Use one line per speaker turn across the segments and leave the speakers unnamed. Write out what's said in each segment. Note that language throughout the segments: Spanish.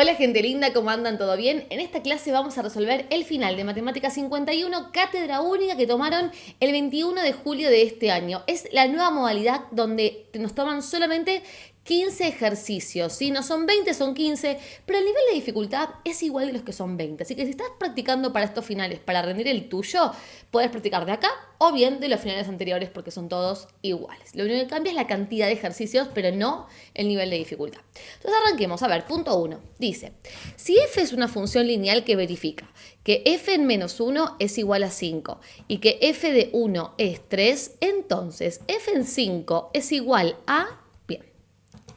Hola gente linda, ¿cómo andan? ¿Todo bien? En esta clase vamos a resolver el final de Matemática 51, cátedra única que tomaron el 21 de julio de este año. Es la nueva modalidad donde nos toman solamente 15 ejercicios, ¿sí? No son 20, son 15, pero el nivel de dificultad es igual de los que son 20. Así que si estás practicando para estos finales, para rendir el tuyo, puedes practicar de acá o bien de los finales anteriores porque son todos iguales. Lo único que cambia es la cantidad de ejercicios, pero no el nivel de dificultad. Entonces arranquemos. A ver, punto 1. Dice, si f es una función lineal que verifica que f en menos 1 es igual a 5 y que f de 1 es 3, entonces f en 5 es igual a...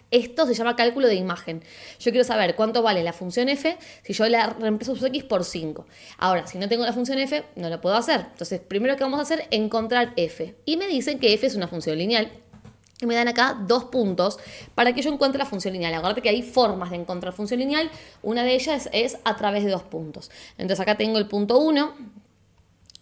Esto se llama cálculo de imagen. Yo quiero saber cuánto vale la función f si yo la reemplazo su x por 5. Ahora, si no tengo la función f, no lo puedo hacer. Entonces, primero que vamos a hacer es encontrar f. Y me dicen que f es una función lineal. Y me dan acá 2 puntos para que yo encuentre la función lineal. Acuérdate que hay formas de encontrar función lineal. Una de ellas es a través de 2 puntos. Entonces, acá tengo el punto 1.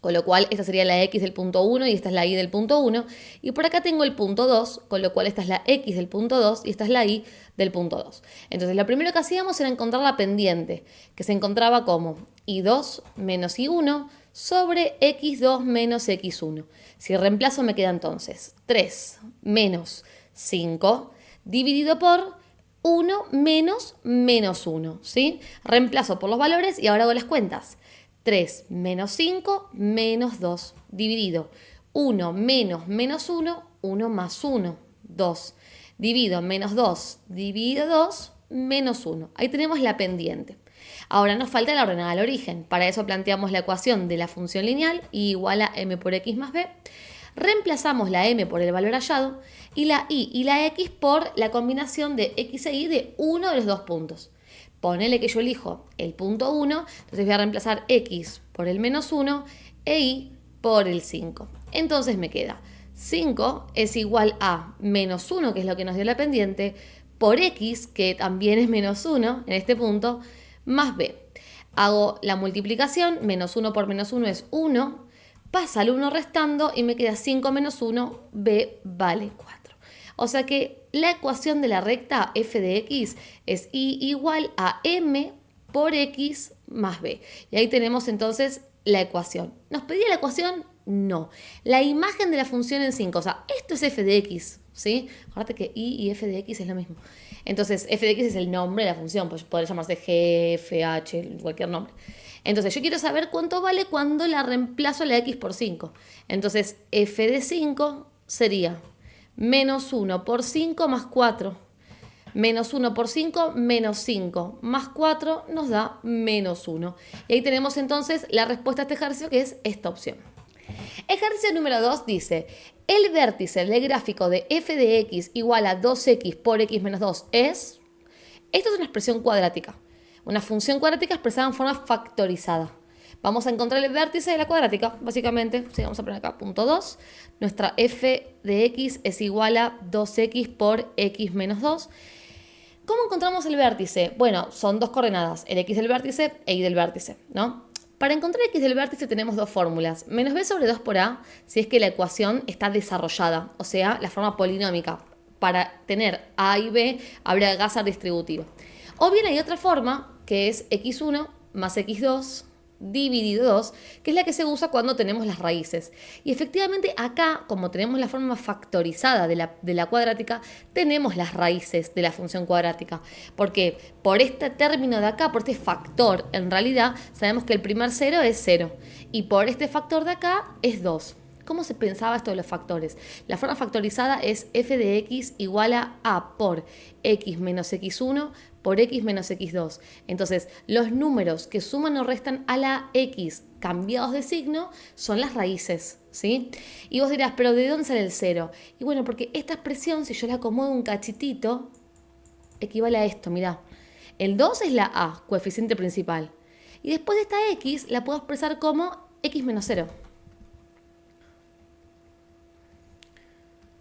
Con lo cual esta sería la x del punto 1 y esta es la y del punto 1. Y por acá tengo el punto 2, con lo cual esta es la x del punto 2 y esta es la y del punto 2. Entonces lo primero que hacíamos era encontrar la pendiente, que se encontraba como y2 menos y1 sobre x2 menos x1. Si reemplazo me queda entonces 3 menos 5 dividido por 1 menos menos 1. ¿Sí? Reemplazo por los valores y ahora hago las cuentas. 3 menos 5 menos 2 dividido 1 menos menos 1, 1 más 1, 2. Divido menos 2, divido 2, menos 1. Ahí tenemos la pendiente. Ahora nos falta la ordenada al origen. Para eso planteamos la ecuación de la función lineal y igual a m por x más b. Reemplazamos la m por el valor hallado y la y la x por la combinación de x e y de uno de los dos puntos. Ponele que yo elijo el punto 1, entonces voy a reemplazar x por el menos 1 e y por el 5. Entonces me queda 5 es igual a menos 1, que es lo que nos dio la pendiente, por x, que también es menos 1 en este punto, más b. Hago la multiplicación, menos 1 por menos 1 es 1, pasa el 1 restando y me queda 5 menos 1, b vale 4. O sea que la ecuación de la recta f de x es y igual a m por x más b. Y ahí tenemos entonces la ecuación. ¿Nos pedía la ecuación? No. La imagen de la función en 5. O sea, esto es f de x, ¿sí? Acuérdate que y f de x es lo mismo. Entonces, f de x es el nombre de la función. Pues podría llamarse g, f, h, cualquier nombre. Entonces, yo quiero saber cuánto vale cuando la reemplazo la x por 5. Entonces, f de 5 sería... menos 1 por 5 más 4. Menos 1 por 5, menos 5 más 4 nos da menos 1. Y ahí tenemos entonces la respuesta a este ejercicio, que es esta opción. Ejercicio número 2 dice, el vértice del gráfico de f de x igual a 2x por x menos 2 es... Esto es una expresión cuadrática. Una función cuadrática expresada en forma factorizada. Vamos a encontrar el vértice de la cuadrática, básicamente. Sí, vamos a poner acá punto 2. Nuestra f de x es igual a 2x por x menos 2. ¿Cómo encontramos el vértice? Bueno, son dos coordenadas, el x del vértice e y del vértice, ¿no? Para encontrar x del vértice tenemos dos fórmulas. Menos b sobre 2 por a, si es que la ecuación está desarrollada, o sea, la forma polinómica. Para tener a y b, habría que ser distributivo. O bien hay otra forma, que es x1 más x2 dividido 2, que es la que se usa cuando tenemos las raíces. Y efectivamente acá, como tenemos la forma factorizada de la cuadrática, tenemos las raíces de la función cuadrática. Porque por este término de acá, por este factor, en realidad sabemos que el primer cero es 0. Y por este factor de acá es 2. ¿Cómo se pensaba esto de los factores? La forma factorizada es f de x igual a por x menos x1 por x menos x2. Entonces, los números que suman o restan a la x cambiados de signo son las raíces, ¿sí? Y vos dirás, ¿pero de dónde sale el 0? Y bueno, porque esta expresión, si yo la acomodo un cachitito, equivale a esto, mirá. El 2 es la a, coeficiente principal. Y después de esta x, la puedo expresar como x menos 0.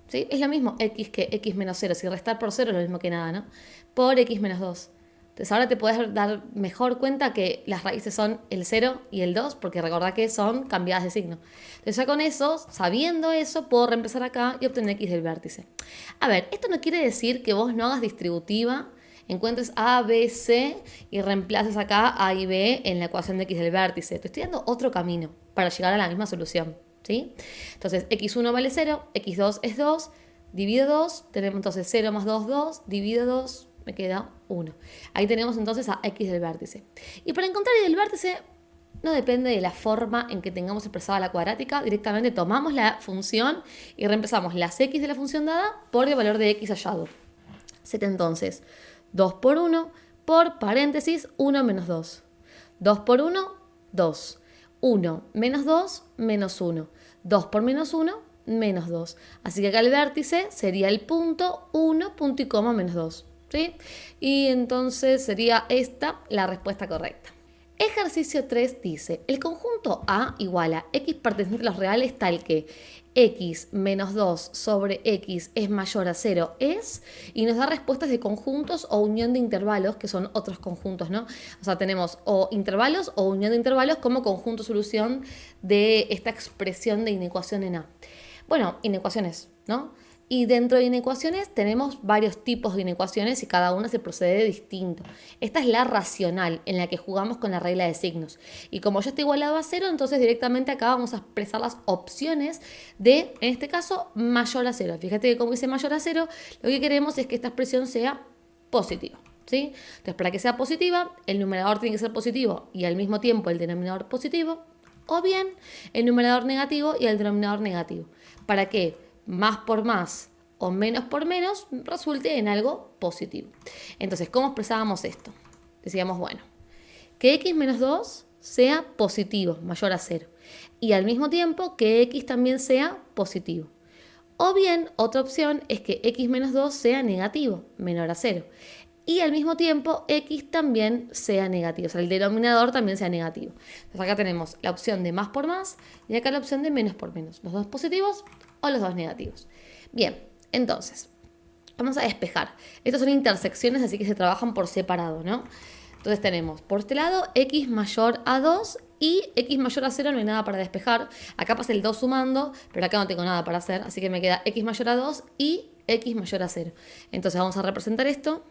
¿Sí? Es lo mismo x que x menos 0. Si restar por 0 es lo mismo que nada, ¿no? Por x menos 2. Entonces ahora te puedes dar mejor cuenta que las raíces son el 0 y el 2, porque recordá que son cambiadas de signo. Entonces ya con eso, sabiendo eso, puedo reemplazar acá y obtener x del vértice. A ver, esto no quiere decir que vos no hagas distributiva encuentres A, B, C y reemplaces acá A y B en la ecuación de x del vértice. Te estoy dando otro camino para llegar a la misma solución, ¿sí? Entonces, x1 vale 0, x2 es 2, divido 2, tenemos entonces 0 más 2, 2, divido 2, me queda 1. Ahí tenemos entonces a x del vértice. Y para encontrar y del vértice, no depende de la forma en que tengamos expresada la cuadrática, directamente tomamos la función y reemplazamos las x de la función dada por el valor de x hallado. Sería entonces 2 por 1 por paréntesis 1 menos 2. 2 por 1, 2. 1 menos 2, menos 1. 2 por menos 1, menos 2. Así que acá el vértice sería el punto 1, punto y coma, menos 2. ¿Sí? Y entonces sería esta la respuesta correcta. Ejercicio 3 dice, el conjunto A igual a x perteneciente a los reales tal que x menos 2 sobre x es mayor a 0 es, y nos da respuestas de conjuntos o unión de intervalos, que son otros conjuntos, ¿no? O sea, tenemos o intervalos o unión de intervalos como conjunto solución de esta expresión de inecuación en A. Bueno, inecuaciones, ¿no? Y dentro de inecuaciones tenemos varios tipos de inecuaciones y cada una se procede distinto. Esta es la racional en la que jugamos con la regla de signos. Y como ya está igualado a 0, entonces directamente acá vamos a expresar las opciones de, en este caso, mayor a 0. Fíjate que como dice mayor a 0, lo que queremos es que esta expresión sea positiva, ¿sí? Entonces, para que sea positiva, el numerador tiene que ser positivo y al mismo tiempo el denominador positivo, o bien el numerador negativo y el denominador negativo. ¿Para qué? Más por más o menos por menos resulte en algo positivo. Entonces, ¿cómo expresábamos esto? Decíamos, bueno, que x menos 2 sea positivo, mayor a 0. Y al mismo tiempo que x también sea positivo. O bien, otra opción es que x menos 2 sea negativo, menor a 0. Y al mismo tiempo x también sea negativo, o sea, el denominador también sea negativo. Entonces acá tenemos la opción de más por más y acá la opción de menos por menos. Los dos positivos o los dos negativos. Bien, entonces, vamos a despejar. Estas son intersecciones, así que se trabajan por separado, ¿no? Entonces tenemos por este lado x mayor a 2 y x mayor a 0, no hay nada para despejar. Acá pasa el 2 sumando, pero acá no tengo nada para hacer, así que me queda x mayor a 2 y x mayor a 0. Entonces vamos a representar esto.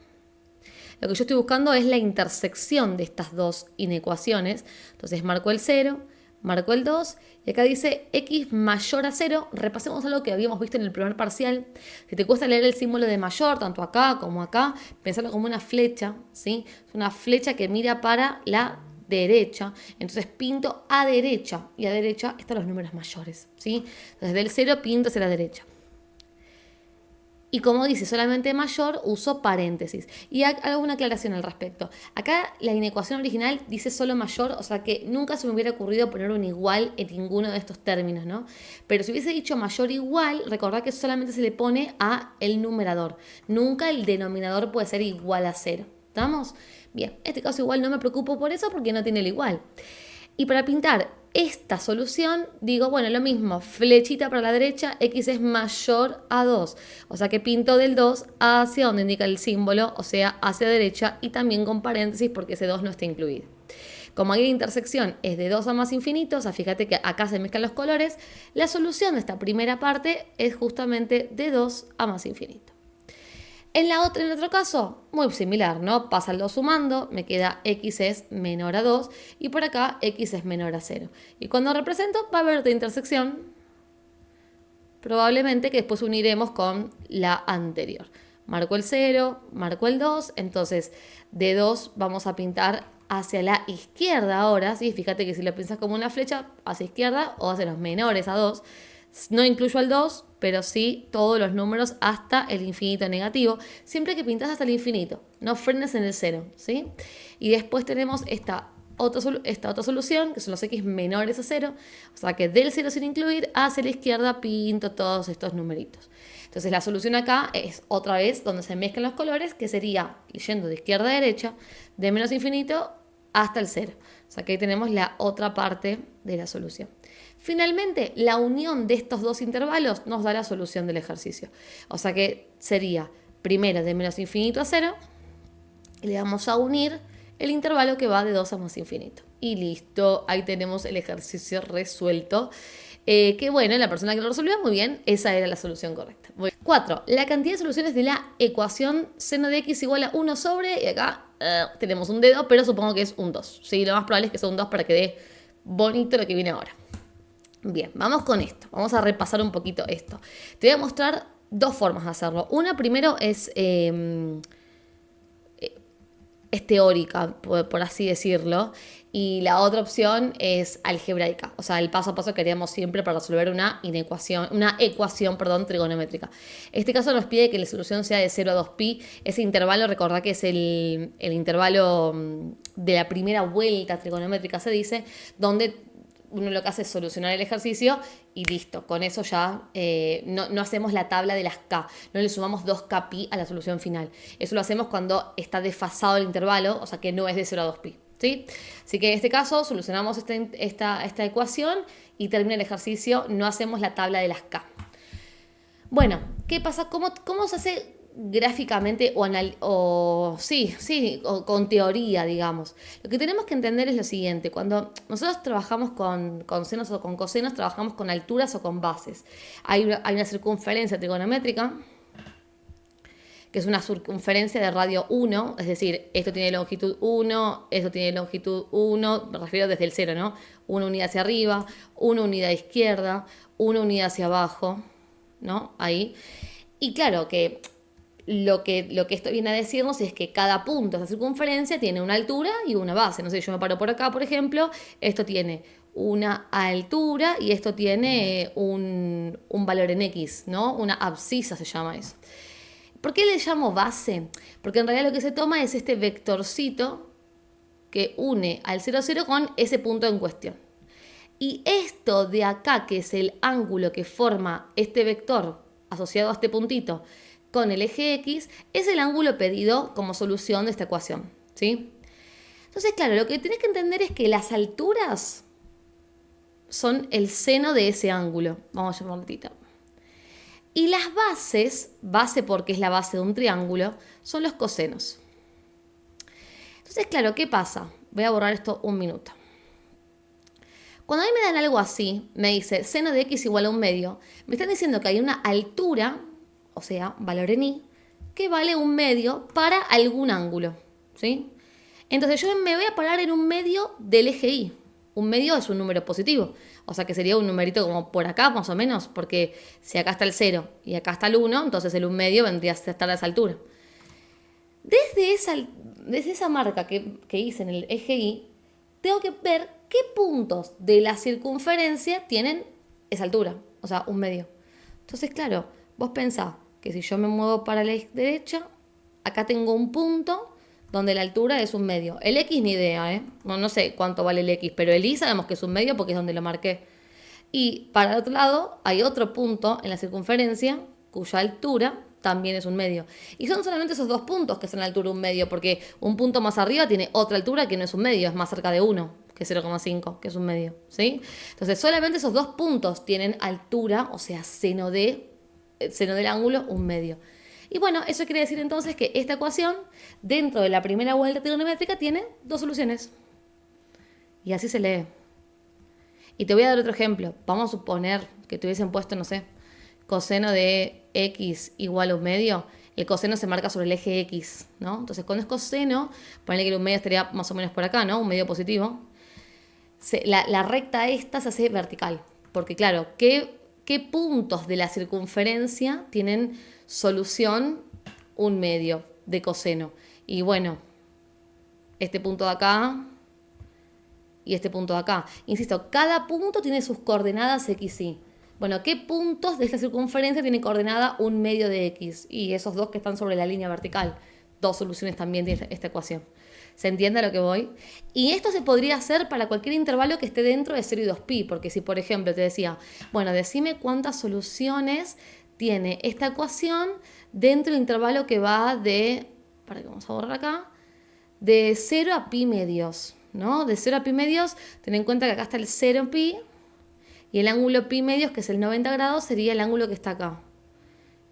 Lo que yo estoy buscando es la intersección de estas dos inecuaciones. Entonces marco el 0, marco el 2 y acá dice x mayor a 0. Repasemos algo que habíamos visto en el primer parcial. Si te cuesta leer el símbolo de mayor, tanto acá como acá, pensarlo como una flecha, ¿sí? Es una flecha que mira para la derecha. Entonces pinto a derecha y a derecha están los números mayores, ¿sí? Entonces del 0 pinto hacia la derecha. Y como dice solamente mayor, uso paréntesis. Y hago una aclaración al respecto. Acá la inecuación original dice solo mayor, o sea que nunca se me hubiera ocurrido poner un igual en ninguno de estos términos, ¿no? Pero si hubiese dicho mayor igual, recordad que solamente se le pone a el numerador. Nunca el denominador puede ser igual a 0. ¿Estamos? Bien, en este caso igual no me preocupo por eso porque no tiene el igual. Y para pintar esta solución, digo, bueno, lo mismo, flechita para la derecha, x es mayor a 2. O sea que pinto del 2 hacia donde indica el símbolo, o sea, hacia derecha, y también con paréntesis porque ese 2 no está incluido. Como aquí la intersección es de 2 a más infinito, o sea, fíjate que acá se mezclan los colores, la solución de esta primera parte es justamente de 2 a más infinito. En el otro caso, muy similar, ¿no? Pasa el 2 sumando, me queda x es menor a 2 y por acá x es menor a 0. Y cuando represento va a haber otra intersección, probablemente que después uniremos con la anterior. Marco el 0, marco el 2, entonces de 2 vamos a pintar hacia la izquierda ahora, ¿sí? Fíjate que si lo piensas como una flecha, hacia izquierda o hacia los menores a 2. No incluyo al 2, pero sí todos los números hasta el infinito negativo, siempre que pintas hasta el infinito, no frenes en el 0, ¿sí? Y después tenemos esta otra solución, que son los x menores a 0, o sea que del 0 sin incluir, hacia la izquierda pinto todos estos numeritos. Entonces la solución acá es otra vez donde se mezclan los colores, que sería yendo de izquierda a derecha, de menos infinito hasta el 0. O sea que ahí tenemos la otra parte de la solución. Finalmente, la unión de estos dos intervalos nos da la solución del ejercicio. O sea que sería primero de menos infinito a 0, y le vamos a unir el intervalo que va de 2 a más infinito. Y listo, ahí tenemos el ejercicio resuelto. Que bueno, la persona que lo resolvió muy bien, esa era la solución correcta. 4. La cantidad de soluciones de la ecuación seno de x igual a 1 sobre, y acá tenemos un dedo, pero supongo que es un 2. ¿Sí? Lo más probable es que sea un 2 para que dé bonito lo que viene ahora. Bien, vamos con esto. Vamos a repasar un poquito esto. Te voy a mostrar dos formas de hacerlo. Una primero es teórica, por así decirlo, y la otra opción es algebraica, o sea, el paso a paso que haríamos siempre para resolver una ecuación trigonométrica. Este caso nos pide que la solución sea de 0 a 2pi. Ese intervalo, recordá que es el intervalo de la primera vuelta trigonométrica, se dice, donde uno lo que hace es solucionar el ejercicio y listo. Con eso ya no hacemos la tabla de las K, no le sumamos 2K pi a la solución final. Eso lo hacemos cuando está desfasado el intervalo, o sea que no es de 0 a 2pi. ¿Sí? Así que en este caso solucionamos esta ecuación y termina el ejercicio, no hacemos la tabla de las K. Bueno, ¿qué pasa? ¿Cómo se hace gráficamente o con teoría, digamos? Lo que tenemos que entender es lo siguiente: cuando nosotros trabajamos con senos o con cosenos, trabajamos con alturas o con bases. Hay una circunferencia trigonométrica, que es una circunferencia de radio 1, es decir, esto tiene longitud 1, esto tiene longitud 1, me refiero desde el 0, ¿no? Una unidad hacia arriba, una unidad izquierda, una unidad hacia abajo, ¿no? Ahí. Y claro que lo que esto viene a decirnos es que cada punto de esa circunferencia tiene una altura y una base. No sé, yo me paro por acá, por ejemplo, esto tiene una altura y esto tiene un valor en X, ¿no? Una abscisa se llama eso. ¿Por qué le llamo base? Porque en realidad lo que se toma es este vectorcito que une al 0, 0 con ese punto en cuestión. Y esto de acá, que es el ángulo que forma este vector asociado a este puntito con el eje X, es el ángulo pedido como solución de esta ecuación, ¿sí? Entonces, claro, lo que tenés que entender es que las alturas son el seno de ese ángulo. Vamos a llamarlo tita. Y las bases, base porque es la base de un triángulo, son los cosenos. Entonces, claro, ¿qué pasa? Voy a borrar esto un minuto. Cuando a mí me dan algo así, me dice seno de x igual a un medio, me están diciendo que hay una altura, o sea, valor en y, que vale un medio para algún ángulo, ¿sí? Entonces yo me voy a parar en un medio del eje y. Un medio es un número positivo, o sea que sería un numerito como por acá más o menos, porque si acá está el 0 y acá está el 1, entonces el 1 medio vendría a estar a esa altura. Desde esa marca que hice en el eje y, tengo que ver qué puntos de la circunferencia tienen esa altura, o sea, un medio. Entonces, claro, vos pensás que si yo me muevo para la derecha, acá tengo un punto donde la altura es un medio. El X ni idea, ¿eh? No sé cuánto vale el X, pero el Y sabemos que es un medio porque es donde lo marqué. Y para el otro lado hay otro punto en la circunferencia cuya altura también es un medio. Y son solamente esos dos puntos que son la altura un medio, porque un punto más arriba tiene otra altura que no es un medio, es más cerca de 1, que es 0,5, que es un medio, ¿sí? Entonces solamente esos dos puntos tienen altura, o sea, seno del ángulo, un medio. Y bueno, eso quiere decir entonces que esta ecuación, dentro de la primera vuelta trigonométrica, tiene dos soluciones. Y así se lee. Y te voy a dar otro ejemplo. Vamos a suponer que te hubiesen puesto, no sé, coseno de x igual a un medio. El coseno se marca sobre el eje x, ¿no? Entonces, cuando es coseno, ponle que un medio estaría más o menos por acá, ¿no? Un medio positivo. La recta esta se hace vertical. Porque, claro, ¿qué puntos de la circunferencia tienen solución un medio de coseno? Y bueno, este punto de acá y este punto de acá. Insisto, cada punto tiene sus coordenadas x, y. Bueno, ¿qué puntos de esta circunferencia tiene coordenada un medio de x? Y esos dos que están sobre la línea vertical. Dos soluciones también tiene esta ecuación. ¿Se entiende a lo que voy? Y esto se podría hacer para cualquier intervalo que esté dentro de 0 y 2pi, porque si, por ejemplo, te decía, bueno, decime cuántas soluciones tiene esta ecuación dentro del intervalo que va de, para que vamos a borrar acá, de 0 a pi medios, ¿no? De 0 a pi medios, ten en cuenta que acá está el 0 en pi, y el ángulo pi medios, que es el 90 grados, sería el ángulo que está acá.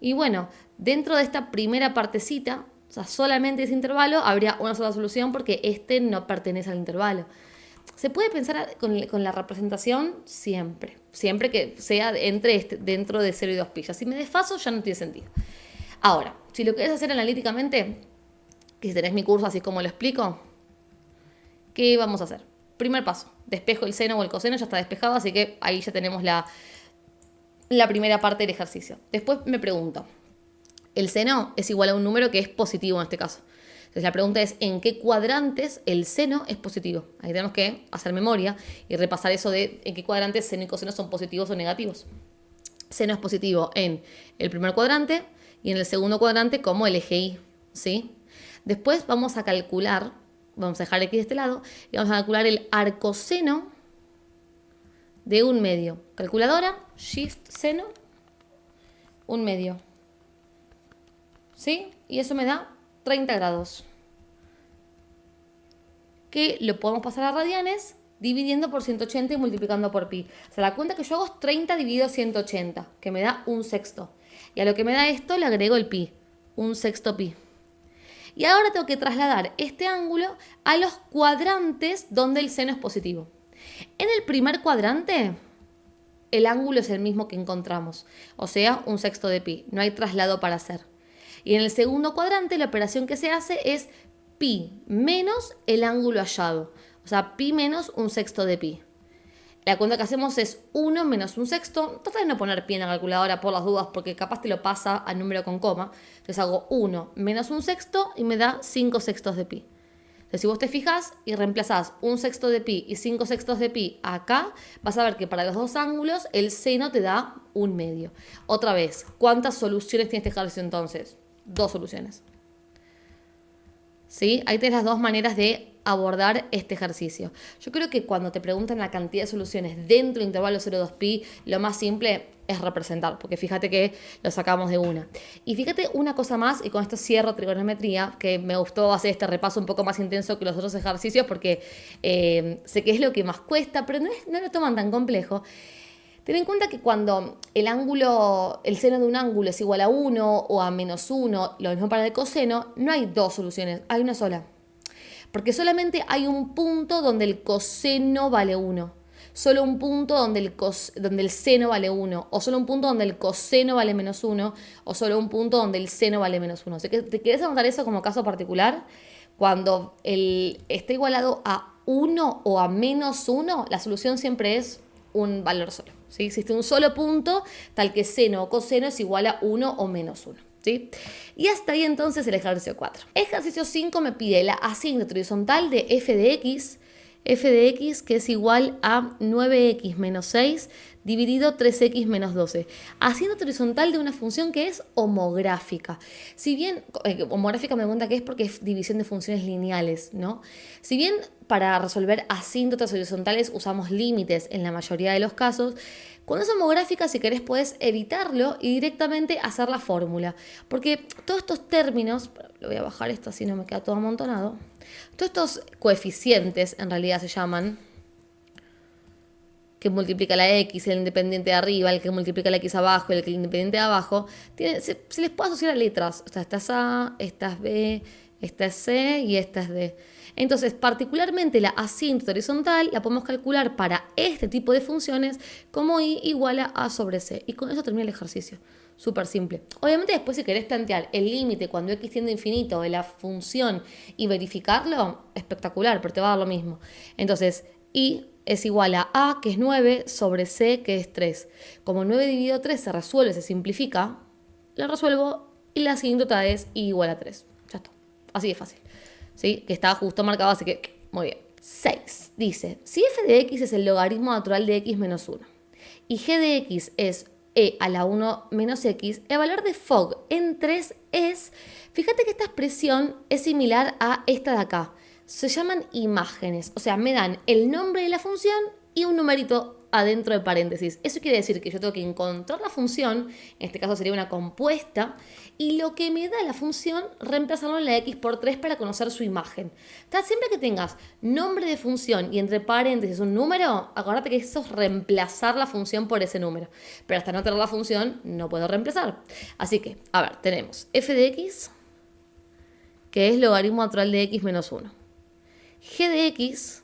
Y bueno, dentro de esta primera partecita, o sea, solamente ese intervalo, habría una sola solución porque este no pertenece al intervalo. Se puede pensar con la representación siempre. Siempre que sea dentro de 0 y 2 pi. Si me desfaso ya no tiene sentido. Ahora, si lo querés hacer analíticamente, que si tenés mi curso así como lo explico, ¿qué vamos a hacer? Primer paso, despejo el seno o el coseno, ya está despejado, así que ahí ya tenemos la primera parte del ejercicio. Después me pregunto, el seno es igual a un número que es positivo en este caso. Entonces la pregunta es, ¿en qué cuadrantes el seno es positivo? Ahí tenemos que hacer memoria y repasar eso de en qué cuadrantes seno y coseno son positivos o negativos. Seno es positivo en el primer cuadrante y en el segundo cuadrante como el eje Y, ¿sí? Después vamos a calcular, vamos a dejar X de este lado, y vamos a calcular el arcoseno de un medio. Calculadora, Shift seno, un medio. ¿Sí? Y eso me da 30 grados. Que lo podemos pasar a radianes dividiendo por 180 y multiplicando por pi. O sea, la cuenta que yo hago es 30 dividido 180, que me da un sexto. Y a lo que me da esto le agrego el pi, un sexto pi. Y ahora tengo que trasladar este ángulo a los cuadrantes donde el seno es positivo. En el primer cuadrante, el ángulo es el mismo que encontramos, o sea, un sexto de pi. No hay traslado para hacer. Y en el segundo cuadrante, la operación que se hace es pi menos el ángulo hallado. O sea, pi menos un sexto de pi. La cuenta que hacemos es 1 menos un sexto. Trata de no poner pi en la calculadora por las dudas, porque capaz te lo pasa al número con coma. Entonces hago 1 menos un sexto y me da 5 sextos de pi. Entonces si vos te fijas y reemplazás un sexto de pi y 5 sextos de pi acá, vas a ver que para los dos ángulos el seno te da un medio. Otra vez, ¿cuántas soluciones tiene este ejercicio entonces? 2 soluciones. ¿Sí? Ahí tenés las dos maneras de abordar este ejercicio. Yo creo que cuando te preguntan la cantidad de soluciones dentro del intervalo 0,2 pi, lo más simple es representar, porque fíjate que lo sacamos de una. Y fíjate una cosa más, y con esto cierro trigonometría, que me gustó hacer este repaso un poco más intenso que los otros ejercicios, porque sé que es lo que más cuesta, pero no lo toman tan complejo. Ten en cuenta que cuando el seno de un ángulo es igual a 1 o a menos 1, lo mismo para el coseno, no hay dos soluciones, hay una sola. Porque solamente hay un punto donde el coseno vale 1. Solo un punto donde el seno vale 1. O solo un punto donde el coseno vale menos 1. O solo un punto donde el seno vale menos 1. O sea, ¿te querés anotar eso como caso particular? Cuando está igualado a 1 o a menos 1, la solución siempre es un valor solo. ¿Sí? Existe un solo punto tal que seno o coseno es igual a 1 o menos 1. ¿Sí? Y hasta ahí entonces el ejercicio 4. Ejercicio 5 me pide la asíntota horizontal de f de x que es igual a 9x menos 6 dividido 3x menos 12. Asíntota horizontal de una función que es homográfica. Si bien, homográfica me doy cuenta que es porque es división de funciones lineales, ¿no? Si bien para resolver asíntotas horizontales usamos límites en la mayoría de los casos, cuando es homográfica, si querés, podés evitarlo y directamente hacer la fórmula. Porque todos estos términos, lo voy a bajar esto así no me queda todo amontonado, todos estos coeficientes en realidad se llaman, que multiplica la x, el independiente de arriba, el que multiplica la x abajo, el independiente de abajo, se les puede asociar a letras. O sea, esta es A, esta es B, esta es C y esta es D. Entonces, particularmente la asíntota horizontal la podemos calcular para este tipo de funciones como y igual a A sobre C. Y con eso termina el ejercicio. Súper simple. Obviamente después si querés plantear el límite cuando x tiende a infinito de la función y verificarlo, espectacular, pero te va a dar lo mismo. Entonces, y es igual a, que es 9, sobre C, que es 3. Como 9 dividido 3 se resuelve, se simplifica, lo resuelvo y la asíntota es I igual a 3. Ya está. Así de fácil. ¿Sí? Que está justo marcado, así que muy bien. 6. Dice, si f de x es el logaritmo natural de x menos 1 y g de x es e a la 1 menos x, el valor de Fogg en 3 es, fíjate que esta expresión es similar a esta de acá. Se llaman imágenes, o sea, me dan el nombre de la función y un numerito adentro de paréntesis. Eso quiere decir que yo tengo que encontrar la función, en este caso sería una compuesta, y lo que me da la función, reemplazarlo en la x por 3 para conocer su imagen. Entonces, siempre que tengas nombre de función y entre paréntesis un número, acuérdate que eso es reemplazar la función por ese número. Pero hasta no tener la función, no puedo reemplazar. Así que, a ver, tenemos f de x, que es logaritmo natural de x menos 1. G de x,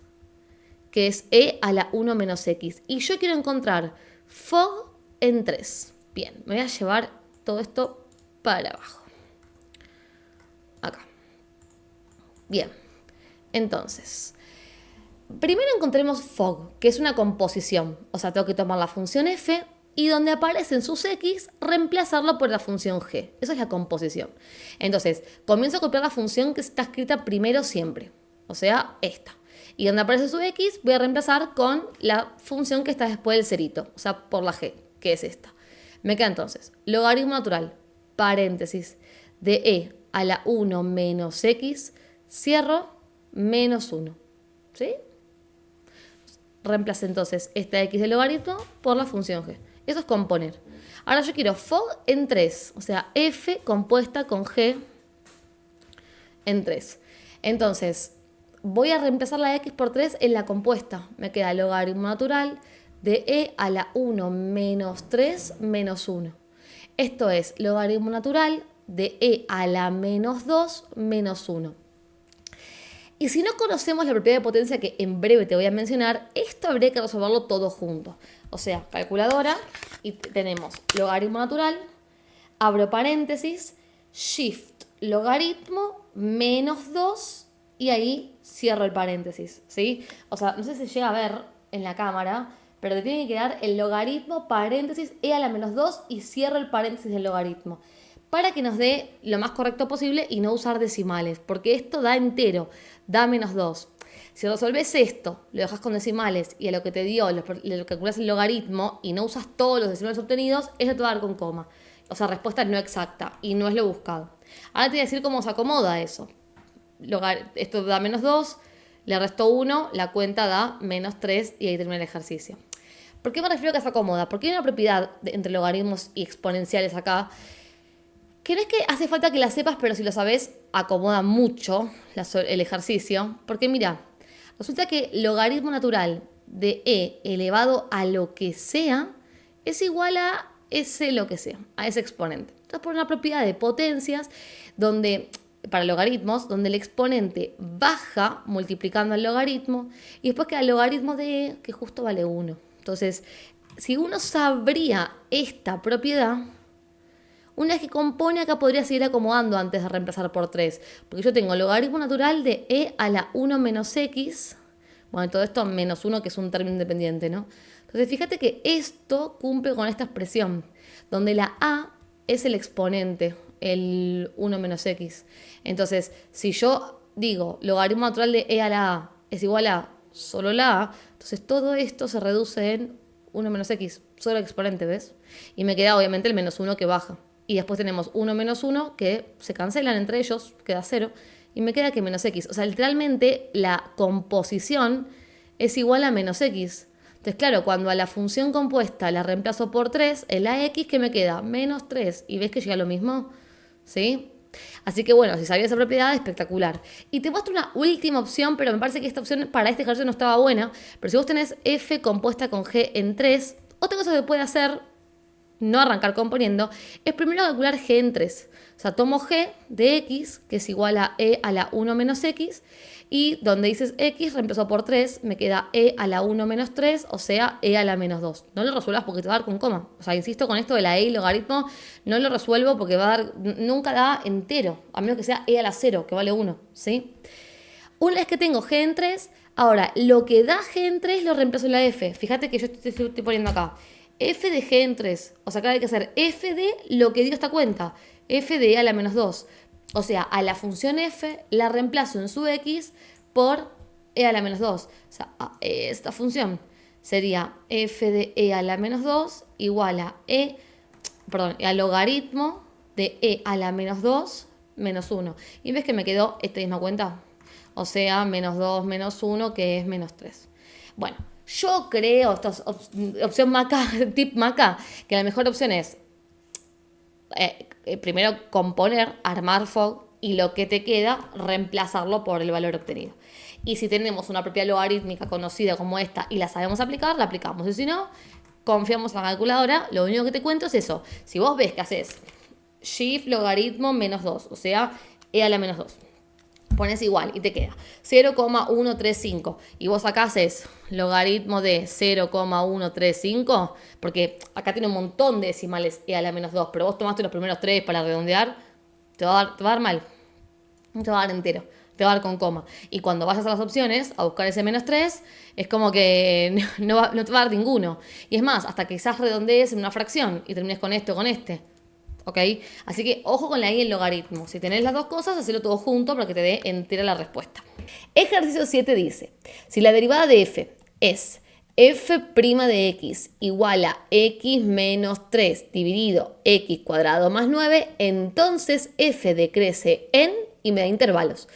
que es e a la 1 menos x. Y yo quiero encontrar fog en 3. Bien, me voy a llevar todo esto para abajo. Acá. Bien, entonces, primero encontremos fog, que es una composición. O sea, tengo que tomar la función f y donde aparecen sus x, reemplazarlo por la función g. Eso es la composición. Entonces, comienzo a copiar la función que está escrita primero siempre. O sea, esta. Y donde aparece su x, voy a reemplazar con la función que está después del cerito. O sea, por la g, que es esta. Me queda entonces logaritmo natural, paréntesis, de e a la 1 menos x, cierro, menos 1. ¿Sí? Reemplace entonces esta x del logaritmo por la función g. Eso es componer. Ahora yo quiero fog en 3, o sea, f compuesta con g en 3. Entonces, voy a reemplazar la x por 3 en la compuesta. Me queda logaritmo natural de e a la 1 menos 3 menos 1. Esto es logaritmo natural de e a la menos 2 menos 1. Y si no conocemos la propiedad de potencia que en breve te voy a mencionar, esto habría que resolverlo todo junto. O sea, calculadora y tenemos logaritmo natural, abro paréntesis, shift logaritmo menos 2 y ahí cierro el paréntesis, ¿sí? O sea, no sé si se llega a ver en la cámara, pero te tiene que quedar el logaritmo paréntesis e a la menos 2 y cierro el paréntesis del logaritmo, para que nos dé lo más correcto posible y no usar decimales, porque esto da entero, da menos 2. Si resolves esto, lo dejas con decimales y a lo que te dio le calculas el logaritmo y no usas todos los decimales obtenidos, eso te va a dar con coma. O sea, respuesta no exacta y no es lo buscado. Ahora te voy a decir cómo se acomoda eso. Esto da menos 2, le resto 1, la cuenta da menos 3 y ahí termina el ejercicio. ¿Por qué me refiero a que se acomoda? Porque hay una propiedad entre logaritmos y exponenciales acá, que no es que hace falta que la sepas, pero si lo sabes, acomoda mucho el ejercicio. Porque mira, resulta que logaritmo natural de e elevado a lo que sea es igual a ese lo que sea, a ese exponente. Entonces, por una propiedad de potencias, para logaritmos, donde el exponente baja multiplicando el logaritmo y después queda el logaritmo de e, que justo vale 1. Entonces, si uno sabría esta propiedad, una vez que compone acá podría seguir acomodando antes de reemplazar por 3. Porque yo tengo logaritmo natural de e a la 1 menos x. Bueno, todo esto menos 1 que es un término independiente, ¿no? Entonces fíjate que esto cumple con esta expresión, donde la a es el exponente, el 1 menos x. Entonces, si yo digo logaritmo natural de e a la a es igual a solo la a, entonces todo esto se reduce en 1 menos x, solo el exponente, ¿ves? Y me queda obviamente el menos 1 que baja. Y después tenemos 1 menos 1 que se cancelan entre ellos, queda 0. Y me queda que menos x. O sea, literalmente la composición es igual a menos x. Entonces, claro, cuando a la función compuesta la reemplazo por 3, en la x que me queda menos 3. ¿Y ves que llega lo mismo? ¿Sí? Así que bueno, si sabías esa propiedad, espectacular. Y te muestro una última opción, pero me parece que esta opción para este ejercicio no estaba buena. Pero si vos tenés f compuesta con g en 3, otra cosa que puede hacer, no arrancar componiendo, es primero calcular g en 3. O sea, tomo g de x, que es igual a e a la 1 menos x, y donde dices x, reemplazo por 3, me queda e a la 1 menos 3, o sea, e a la menos 2. No lo resuelvas porque te va a dar con coma. O sea, insisto con esto de la e y logaritmo, no lo resuelvo porque va a dar, nunca da entero, a menos que sea e a la 0, que vale 1, ¿sí? Una vez que tengo g en 3, ahora, lo que da g en 3 lo reemplazo en la f. Fíjate que yo estoy poniendo acá f de g en 3. O sea, acá hay que hacer f de lo que dio esta cuenta. F de e a la menos 2. O sea, a la función f la reemplazo en su x por e a la menos 2. O sea, esta función sería f de e a la menos 2 igual a al logaritmo de e a la menos 2 menos 1. Y ves que me quedó esta misma cuenta. O sea, menos 2 menos 1, que es menos 3. Bueno, yo creo, esta es opción maca, tip maca, que la mejor opción es primero componer, armar fog y lo que te queda, reemplazarlo por el valor obtenido. Y si tenemos una propiedad logarítmica conocida como esta y la sabemos aplicar, la aplicamos. Y si no, confiamos en la calculadora. Lo único que te cuento es eso. Si vos ves que haces shift logaritmo menos 2, o sea, e a la menos 2. Pones igual y te queda 0,135. Y vos acá haces logaritmo de 0,135, porque acá tiene un montón de decimales e a la menos 2, pero vos tomaste los primeros 3 para redondear, te va a dar mal. No te va a dar entero, te va a dar con coma. Y cuando vayas a las opciones a buscar ese menos 3, es como que no te va a dar ninguno. Y es más, hasta que quizás redondees en una fracción y termines con esto o con este. ¿Ok? Así que ojo con la I y el logaritmo. Si tenés las dos cosas, hacelo todo junto para que te dé entera la respuesta. Ejercicio 7 dice, si la derivada de f es f' de x igual a x menos 3 dividido x cuadrado más 9, entonces f decrece en y me da intervalos.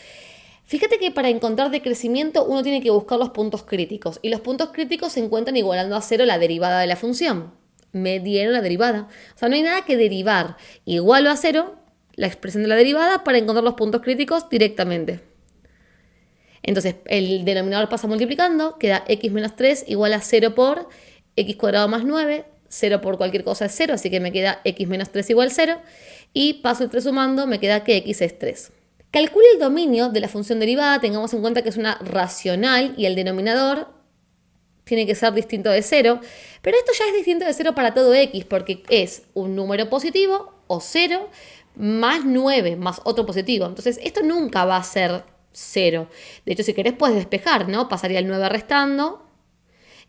Fíjate que para encontrar decrecimiento uno tiene que buscar los puntos críticos y los puntos críticos se encuentran igualando a 0 la derivada de la función. Me dieron la derivada. O sea, no hay nada que derivar igual a 0 la expresión de la derivada para encontrar los puntos críticos directamente. Entonces, el denominador pasa multiplicando, queda x menos 3 igual a 0 por x cuadrado más 9, 0 por cualquier cosa es 0, así que me queda x menos 3 igual a 0, y paso el 3 sumando, me queda que x es 3. Calcule el dominio de la función derivada, tengamos en cuenta que es una racional y el denominador tiene que ser distinto de 0, pero esto ya es distinto de 0 para todo x, porque es un número positivo o 0 más 9 más otro positivo. Entonces esto nunca va a ser 0. De hecho, si querés puedes despejar, ¿no? Pasaría el 9 restando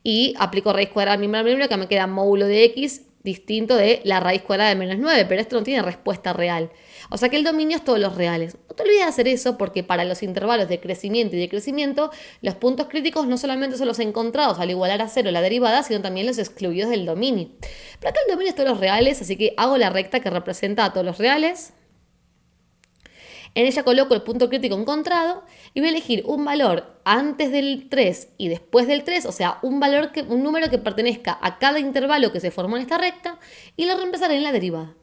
y aplico raíz cuadrada de mi que me queda módulo de x distinto de la raíz cuadrada de menos 9, pero esto no tiene respuesta real. O sea que el dominio es todos los reales. No te olvides de hacer eso porque para los intervalos de crecimiento y decrecimiento, los puntos críticos no solamente son los encontrados al igualar a 0 la derivada, sino también los excluidos del dominio. Pero acá el dominio es todos los reales, así que hago la recta que representa a todos los reales. En ella coloco el punto crítico encontrado y voy a elegir un valor antes del 3 y después del 3, o sea, un número que pertenezca a cada intervalo que se formó en esta recta y lo reemplazaré en la derivada.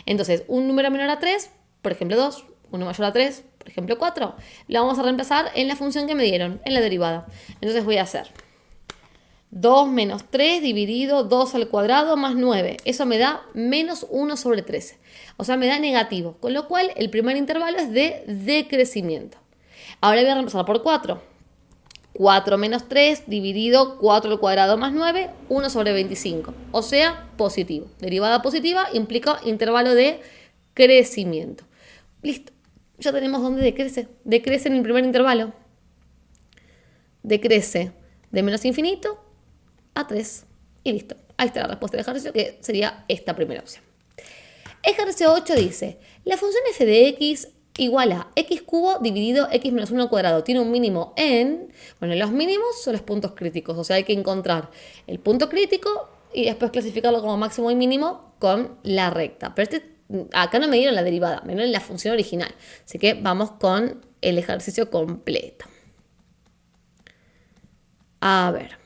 Entonces, un número menor a 3, por ejemplo 2, uno mayor a 3, por ejemplo 4, lo vamos a reemplazar en la función que me dieron, en la derivada. Entonces voy a hacer 2 menos 3 dividido 2 al cuadrado más 9. Eso me da menos 1 sobre 13. O sea, me da negativo. Con lo cual, el primer intervalo es de decrecimiento. Ahora voy a reemplazar por 4. 4 menos 3 dividido 4 al cuadrado más 9, 1 sobre 25. O sea, positivo. Derivada positiva implica intervalo de crecimiento. Listo. Ya tenemos dónde decrece. Decrece en el primer intervalo. Decrece de menos infinito a 3. Y listo. Ahí está la respuesta del ejercicio, que sería esta primera opción. Ejercicio 8 dice, la función f de x igual a x cubo dividido x menos 1 al cuadrado. Tiene un mínimo en... Bueno, los mínimos son los puntos críticos. O sea, hay que encontrar el punto crítico y después clasificarlo como máximo y mínimo con la recta. Pero acá no me dieron la derivada, me dieron la función original. Así que vamos con el ejercicio completo. A ver.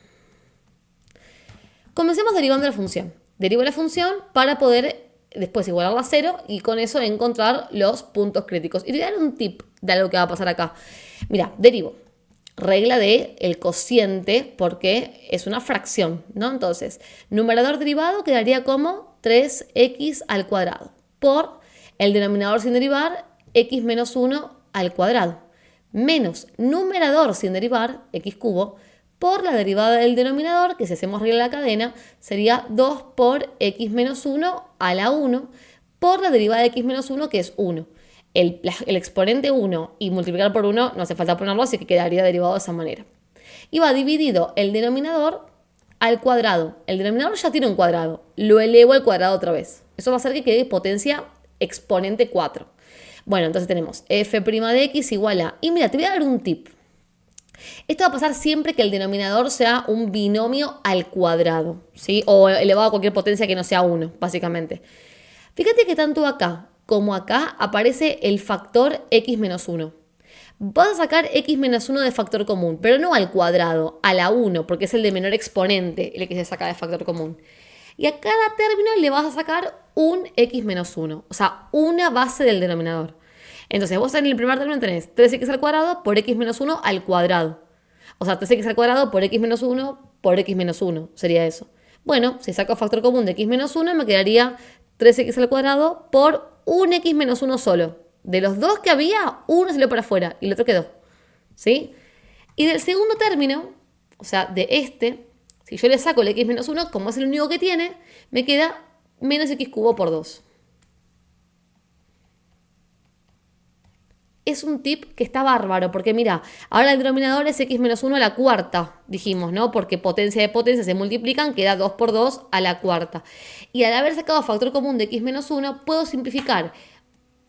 Comencemos derivando la función. Derivo la función para poder después igualarla a 0 y con eso encontrar los puntos críticos. Y te voy a dar un tip de algo que va a pasar acá. Mira, derivo. Regla de el cociente porque es una fracción, ¿no? Entonces, numerador derivado quedaría como 3x al cuadrado por el denominador sin derivar, x menos 1 al cuadrado, menos numerador sin derivar, x cubo, por la derivada del denominador, que si hacemos regla de la cadena, sería 2 por x menos 1 a la 1, por la derivada de x menos 1, que es 1. El exponente 1 y multiplicar por 1 no hace falta ponerlo, así que quedaría derivado de esa manera. Y va dividido el denominador al cuadrado. El denominador ya tiene un cuadrado, lo elevo al cuadrado otra vez. Eso va a hacer que quede potencia exponente 4. Bueno, entonces tenemos f' de x igual a... Y mira, te voy a dar un tip. Esto va a pasar siempre que el denominador sea un binomio al cuadrado, ¿sí? O elevado a cualquier potencia que no sea 1, básicamente. Fíjate que tanto acá como acá aparece el factor x menos 1. Vas a sacar x menos 1 de factor común, pero no al cuadrado, a la 1, porque es el de menor exponente el que se saca de factor común. Y a cada término le vas a sacar un x menos 1, o sea, una base del denominador. Entonces vos en el primer término tenés 3x al cuadrado por x menos 1 al cuadrado. O sea, 3x al cuadrado por x menos 1 por x menos 1, sería eso. Bueno, si saco factor común de x menos 1, me quedaría 3x al cuadrado por un x menos 1 solo. De los dos que había, uno salió para afuera y el otro quedó. ¿Sí? Y del segundo término, o sea, de este, si yo le saco el x menos 1, como es el único que tiene, me queda menos x cubo por 2. Es un tip que está bárbaro, porque mira, ahora el denominador es x menos 1 a la cuarta, dijimos, ¿no? Porque potencia de potencia se multiplican, queda 2 por 2 a la cuarta. Y al haber sacado factor común de x menos 1, puedo simplificar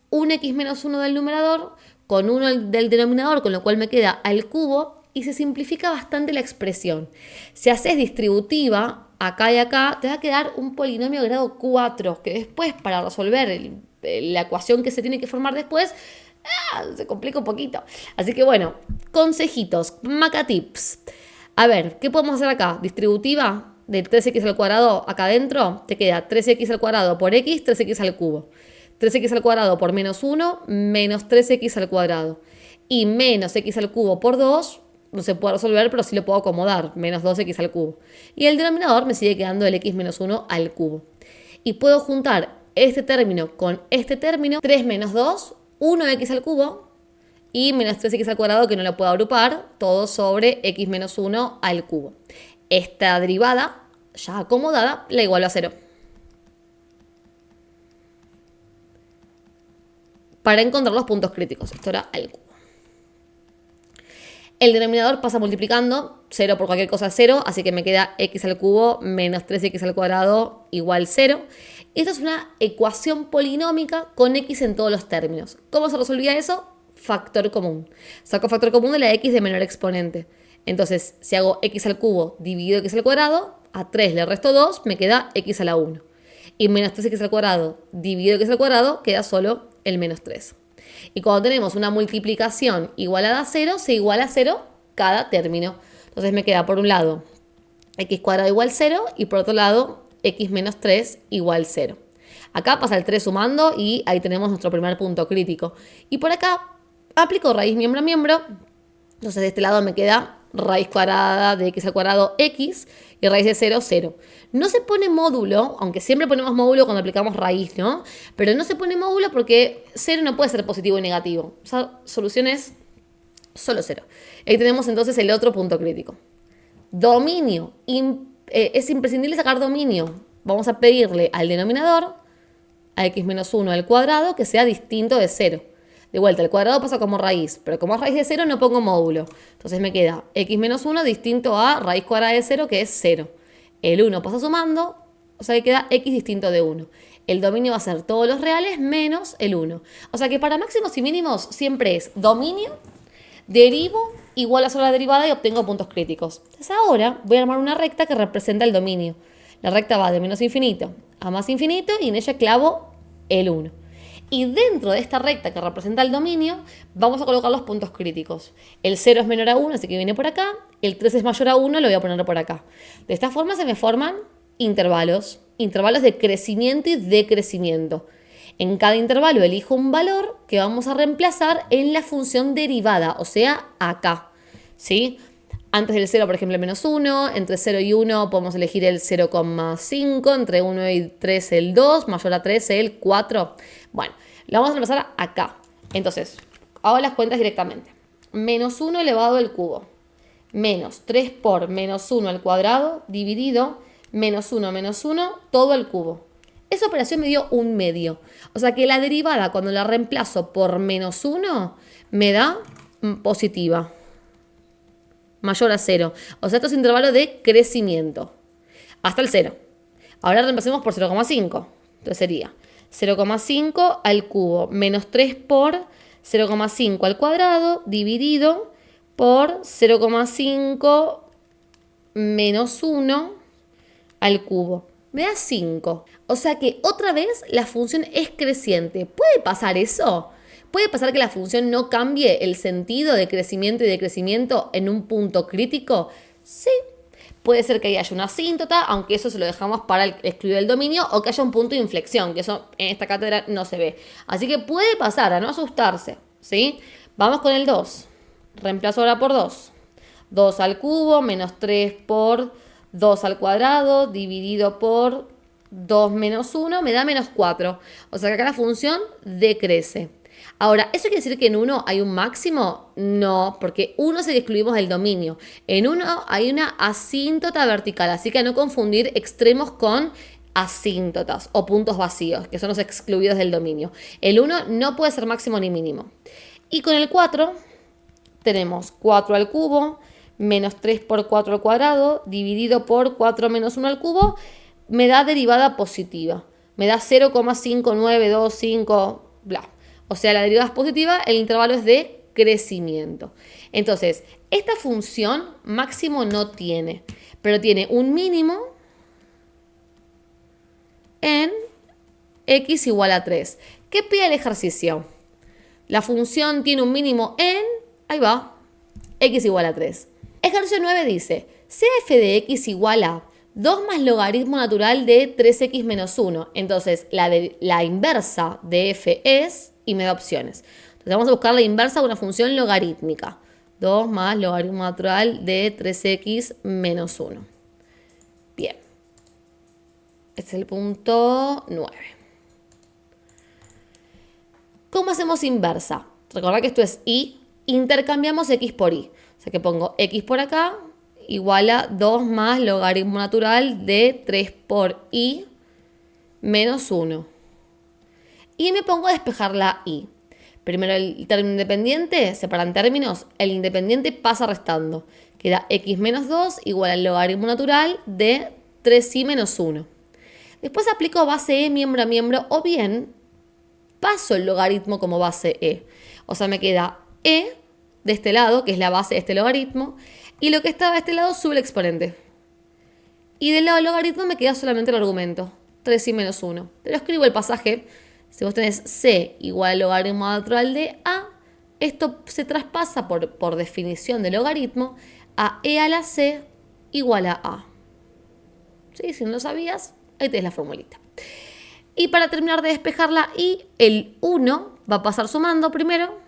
un x menos 1 del numerador con 1 del denominador, con lo cual me queda al cubo, y se simplifica bastante la expresión. Si haces distributiva, acá y acá, te va a quedar un polinomio de grado 4, que después, para resolver la ecuación que se tiene que formar después, se complica un poquito. Así que bueno, consejitos, macatips. A ver, ¿qué podemos hacer acá? Distributiva del 3x al cuadrado acá adentro, te queda 3x al cuadrado por x, 3x al cubo. 3x al cuadrado por menos 1, menos 3x al cuadrado. Y menos x al cubo por 2, no se puede resolver, pero sí lo puedo acomodar, menos 2x al cubo. Y el denominador me sigue quedando el x menos 1 al cubo. Y puedo juntar este término con este término, 3 menos 2, 1x al cubo, y menos 3x al cuadrado, que no lo puedo agrupar, todo sobre x menos 1 al cubo. Esta derivada, ya acomodada, la igualo a 0. Para encontrar los puntos críticos. Esto era al cubo. El denominador pasa multiplicando, 0 por cualquier cosa 0, así que me queda x al cubo menos 3x al cuadrado igual 0. Esto es una ecuación polinómica con x en todos los términos. ¿Cómo se resolvía eso? Factor común. Saco factor común de la x de menor exponente. Entonces, si hago x al cubo dividido x al cuadrado, a 3 le resto 2, me queda x a la 1. Y menos 3x al cuadrado dividido x al cuadrado, queda solo el menos 3. Y cuando tenemos una multiplicación igualada a 0, se iguala a 0 cada término. Entonces me queda por un lado x cuadrado igual 0 y por otro lado x menos 3 igual 0. Acá pasa el 3 sumando y ahí tenemos nuestro primer punto crítico. Y por acá aplico raíz miembro a miembro. Entonces de este lado me queda raíz cuadrada de x al cuadrado x y raíz de 0, 0. No se pone módulo, aunque siempre ponemos módulo cuando aplicamos raíz, ¿no? Pero no se pone módulo porque 0 no puede ser positivo y negativo. O sea, solución es solo 0. Ahí tenemos entonces el otro punto crítico. Dominio. Es imprescindible sacar dominio. Vamos a pedirle al denominador, a x menos 1 al cuadrado, que sea distinto de 0. De vuelta, el cuadrado pasa como raíz, pero como es raíz de 0 no pongo módulo. Entonces me queda x menos 1 distinto a raíz cuadrada de 0, que es 0. El 1 pasa sumando, o sea que queda x distinto de 1. El dominio va a ser todos los reales menos el 1. O sea que para máximos y mínimos siempre es dominio, derivo, igual a solo la derivada y obtengo puntos críticos. Entonces ahora voy a armar una recta que representa el dominio. La recta va de menos infinito a más infinito y en ella clavo el 1. Y dentro de esta recta que representa el dominio, vamos a colocar los puntos críticos. El 0 es menor a 1, así que viene por acá. El 3 es mayor a 1, lo voy a poner por acá. De esta forma se me forman intervalos de crecimiento y decrecimiento. En cada intervalo elijo un valor que vamos a reemplazar en la función derivada, o sea, acá. ¿Sí? Antes del 0, por ejemplo, el menos 1. Entre 0 y 1 podemos elegir el 0,5. Entre 1 y 3 el 2. Mayor a 3 el 4. Bueno, lo vamos a empezar acá. Entonces, hago las cuentas directamente. Menos 1 elevado al cubo. Menos 3 por menos 1 al cuadrado dividido menos 1, todo al cubo. Esa operación me dio un medio. O sea que la derivada, cuando la reemplazo por menos 1, me da positiva. Mayor a 0. O sea, esto es intervalo de crecimiento. Hasta el 0. Ahora reemplacemos por 0,5. Entonces sería 0,5 al cubo menos 3 por 0,5 al cuadrado dividido por 0,5 menos 1 al cubo. Me da 5. O sea que otra vez la función es creciente. ¿Puede pasar eso? ¿Puede pasar que la función no cambie el sentido de crecimiento y decrecimiento en un punto crítico? Sí. Puede ser que haya una asíntota, aunque eso se lo dejamos para excluir el dominio, o que haya un punto de inflexión, que eso en esta cátedra no se ve. Así que puede pasar, a no asustarse, ¿sí? Vamos con el 2. Reemplazo ahora por 2. 2 al cubo menos 3 por 2 al cuadrado dividido por 2 menos 1 me da menos 4. O sea que acá la función decrece. Ahora, ¿eso quiere decir que en 1 hay un máximo? No, porque 1 es el que excluimos del dominio. En 1 hay una asíntota vertical, así que no confundir extremos con asíntotas o puntos vacíos, que son los excluidos del dominio. El 1 no puede ser máximo ni mínimo. Y con el 4 tenemos 4 al cubo menos 3 por 4 al cuadrado dividido por 4 menos 1 al cubo, me da derivada positiva. Me da 0,5925, bla. O sea, la derivada es positiva, el intervalo es de crecimiento. Entonces, esta función máximo no tiene, pero tiene un mínimo en x igual a 3. ¿Qué pide el ejercicio? La función tiene un mínimo en, ahí va, x igual a 3. Ejercicio 9 dice, sea f de x igual a 2 más logaritmo natural de 3x menos 1. Entonces, la inversa de f es, y me da opciones. Entonces, vamos a buscar la inversa de una función logarítmica. 2 más logaritmo natural de 3x menos 1. Bien. Este es el punto 9. ¿Cómo hacemos inversa? Recordad que esto es y, intercambiamos x por y. O sea que pongo x por acá igual a 2 más logaritmo natural de 3 por y menos 1. Y me pongo a despejar la y. Primero el término independiente, separan términos, el independiente pasa restando. Queda x menos 2 igual al logaritmo natural de 3y menos 1. Después aplico base e miembro a miembro o bien paso el logaritmo como base e. O sea, me queda e de este lado, que es la base de este logaritmo, y lo que estaba de este lado sube el exponente. Y del lado del logaritmo me queda solamente el argumento, 3y menos 1. Pero escribo el pasaje. Si vos tenés c igual al logaritmo natural de a, esto se traspasa por definición de logaritmo a e a la c igual a. ¿Sí? Si no lo sabías, ahí tenés la formulita. Y para terminar de despejar la y, el 1 va a pasar sumando primero.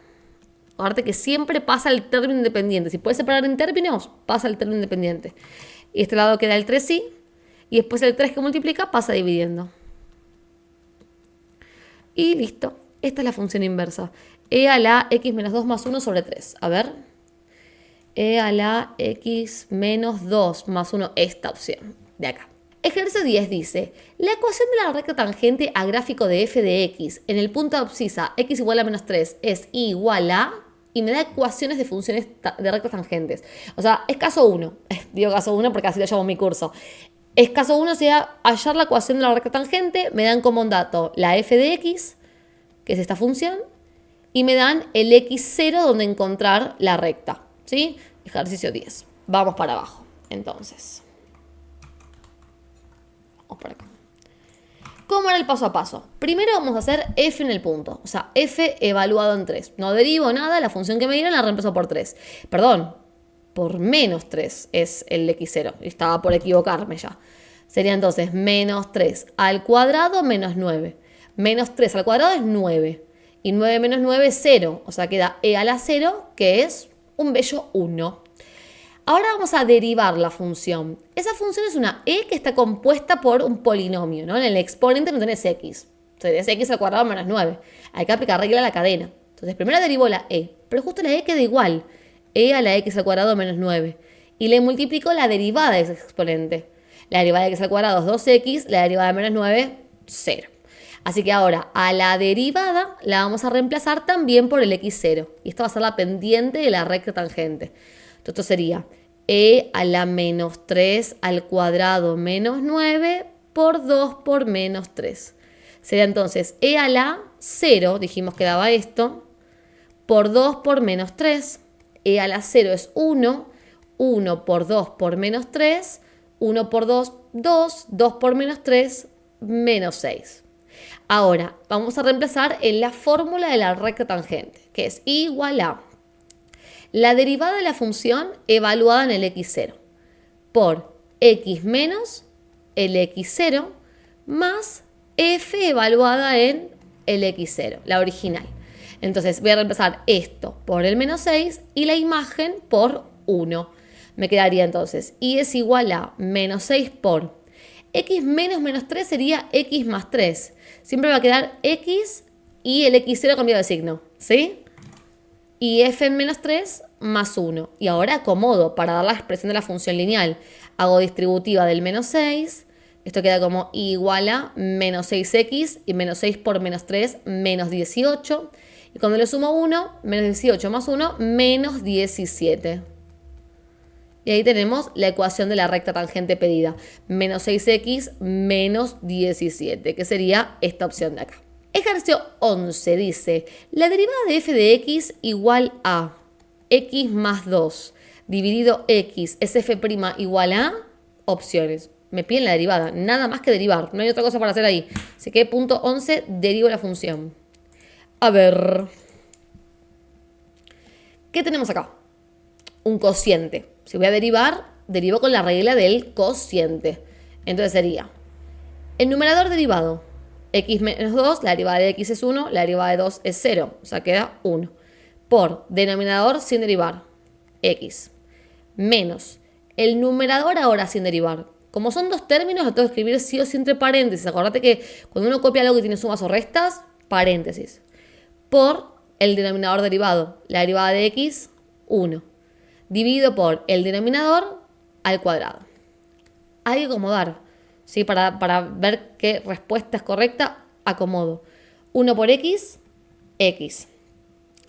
Acuérdate que siempre pasa el término independiente. Si puedes separar en términos, pasa el término independiente. Y este lado queda el 3y. Y después el 3 que multiplica pasa dividiendo. Y listo. Esta es la función inversa. E a la x menos 2 más 1 sobre 3. A ver. E a la x menos 2 más 1. Esta opción de acá. Ejercicio 10 dice, la ecuación de la recta tangente a gráfico de f de x en el punto de abscisa x igual a menos 3 es igual a, y me da ecuaciones de funciones de rectas tangentes. O sea, es caso 1. Digo caso 1 porque así lo llamo en mi curso. Es caso 1, o sea, hallar la ecuación de la recta tangente, me dan como un dato la f de x, que es esta función, y me dan el x0 donde encontrar la recta. ¿Sí? Ejercicio 10. Vamos para abajo. Entonces, vamos por acá. ¿Cómo era el paso a paso? Primero vamos a hacer f en el punto. O sea, f evaluado en 3. No derivo nada, la función que me dieron la reemplazo por 3. Perdón, por menos 3 es el x0. Estaba por equivocarme ya. Sería entonces menos 3 al cuadrado menos 9. Menos 3 al cuadrado es 9. Y 9 menos 9 es 0. O sea, queda e a la 0, que es un bello 1. Ahora vamos a derivar la función. Esa función es una e que está compuesta por un polinomio, ¿no? En el exponente no tenés x. Tenés x al cuadrado menos 9. Hay que aplicar regla a la cadena. Entonces primero derivo la e, pero justo la e queda igual. E a la x al cuadrado menos 9. Y le multiplico la derivada de ese exponente. La derivada de x al cuadrado es 2x, la derivada de menos 9, 0. Así que ahora a la derivada la vamos a reemplazar también por el x0. Y esta va a ser la pendiente de la recta tangente. Esto sería e a la menos 3 al cuadrado menos 9 por 2 por menos 3. Sería entonces e a la 0, dijimos que daba esto, por 2 por menos 3. E a la 0 es 1, 1 por 2 por menos 3, 1 por 2, 2, 2 por menos 3, menos 6. Ahora, vamos a reemplazar en la fórmula de la recta tangente, que es igual a la derivada de la función evaluada en el x0 por x menos el x0 más f evaluada en el x0, la original. Entonces voy a reemplazar esto por el menos 6 y la imagen por 1. Me quedaría entonces y es igual a menos 6 por x menos menos 3 sería x más 3. Siempre va a quedar x y el x0 ha cambiado de signo, ¿sí? Y f en menos 3 más 1. Y ahora acomodo para dar la expresión de la función lineal. Hago distributiva del menos 6. Esto queda como igual a menos 6x y menos 6 por menos 3, menos 18. Y cuando le sumo 1, menos 18 más 1, menos 17. Y ahí tenemos la ecuación de la recta tangente pedida. Menos 6x menos 17, que sería esta opción de acá. Ejercicio 11 dice, la derivada de f de x igual a x más 2 dividido x es f' igual a opciones. Me piden la derivada, nada más que derivar, no hay otra cosa para hacer ahí. Así que punto 11, derivo la función. A ver, ¿qué tenemos acá? Un cociente. Si voy a derivar, derivo con la regla del cociente. Entonces sería el numerador derivado. X menos 2, la derivada de x es 1, la derivada de 2 es 0, o sea, queda 1. Por denominador sin derivar, x. Menos el numerador ahora sin derivar. Como son dos términos, lo tengo que escribir sí o sí entre paréntesis. Acordate que cuando uno copia algo que tiene sumas o restas, paréntesis. Por el denominador derivado, la derivada de x, 1. Dividido por el denominador al cuadrado. Hay que acomodar. ¿Sí? Para ver qué respuesta es correcta, acomodo. 1 por x, x.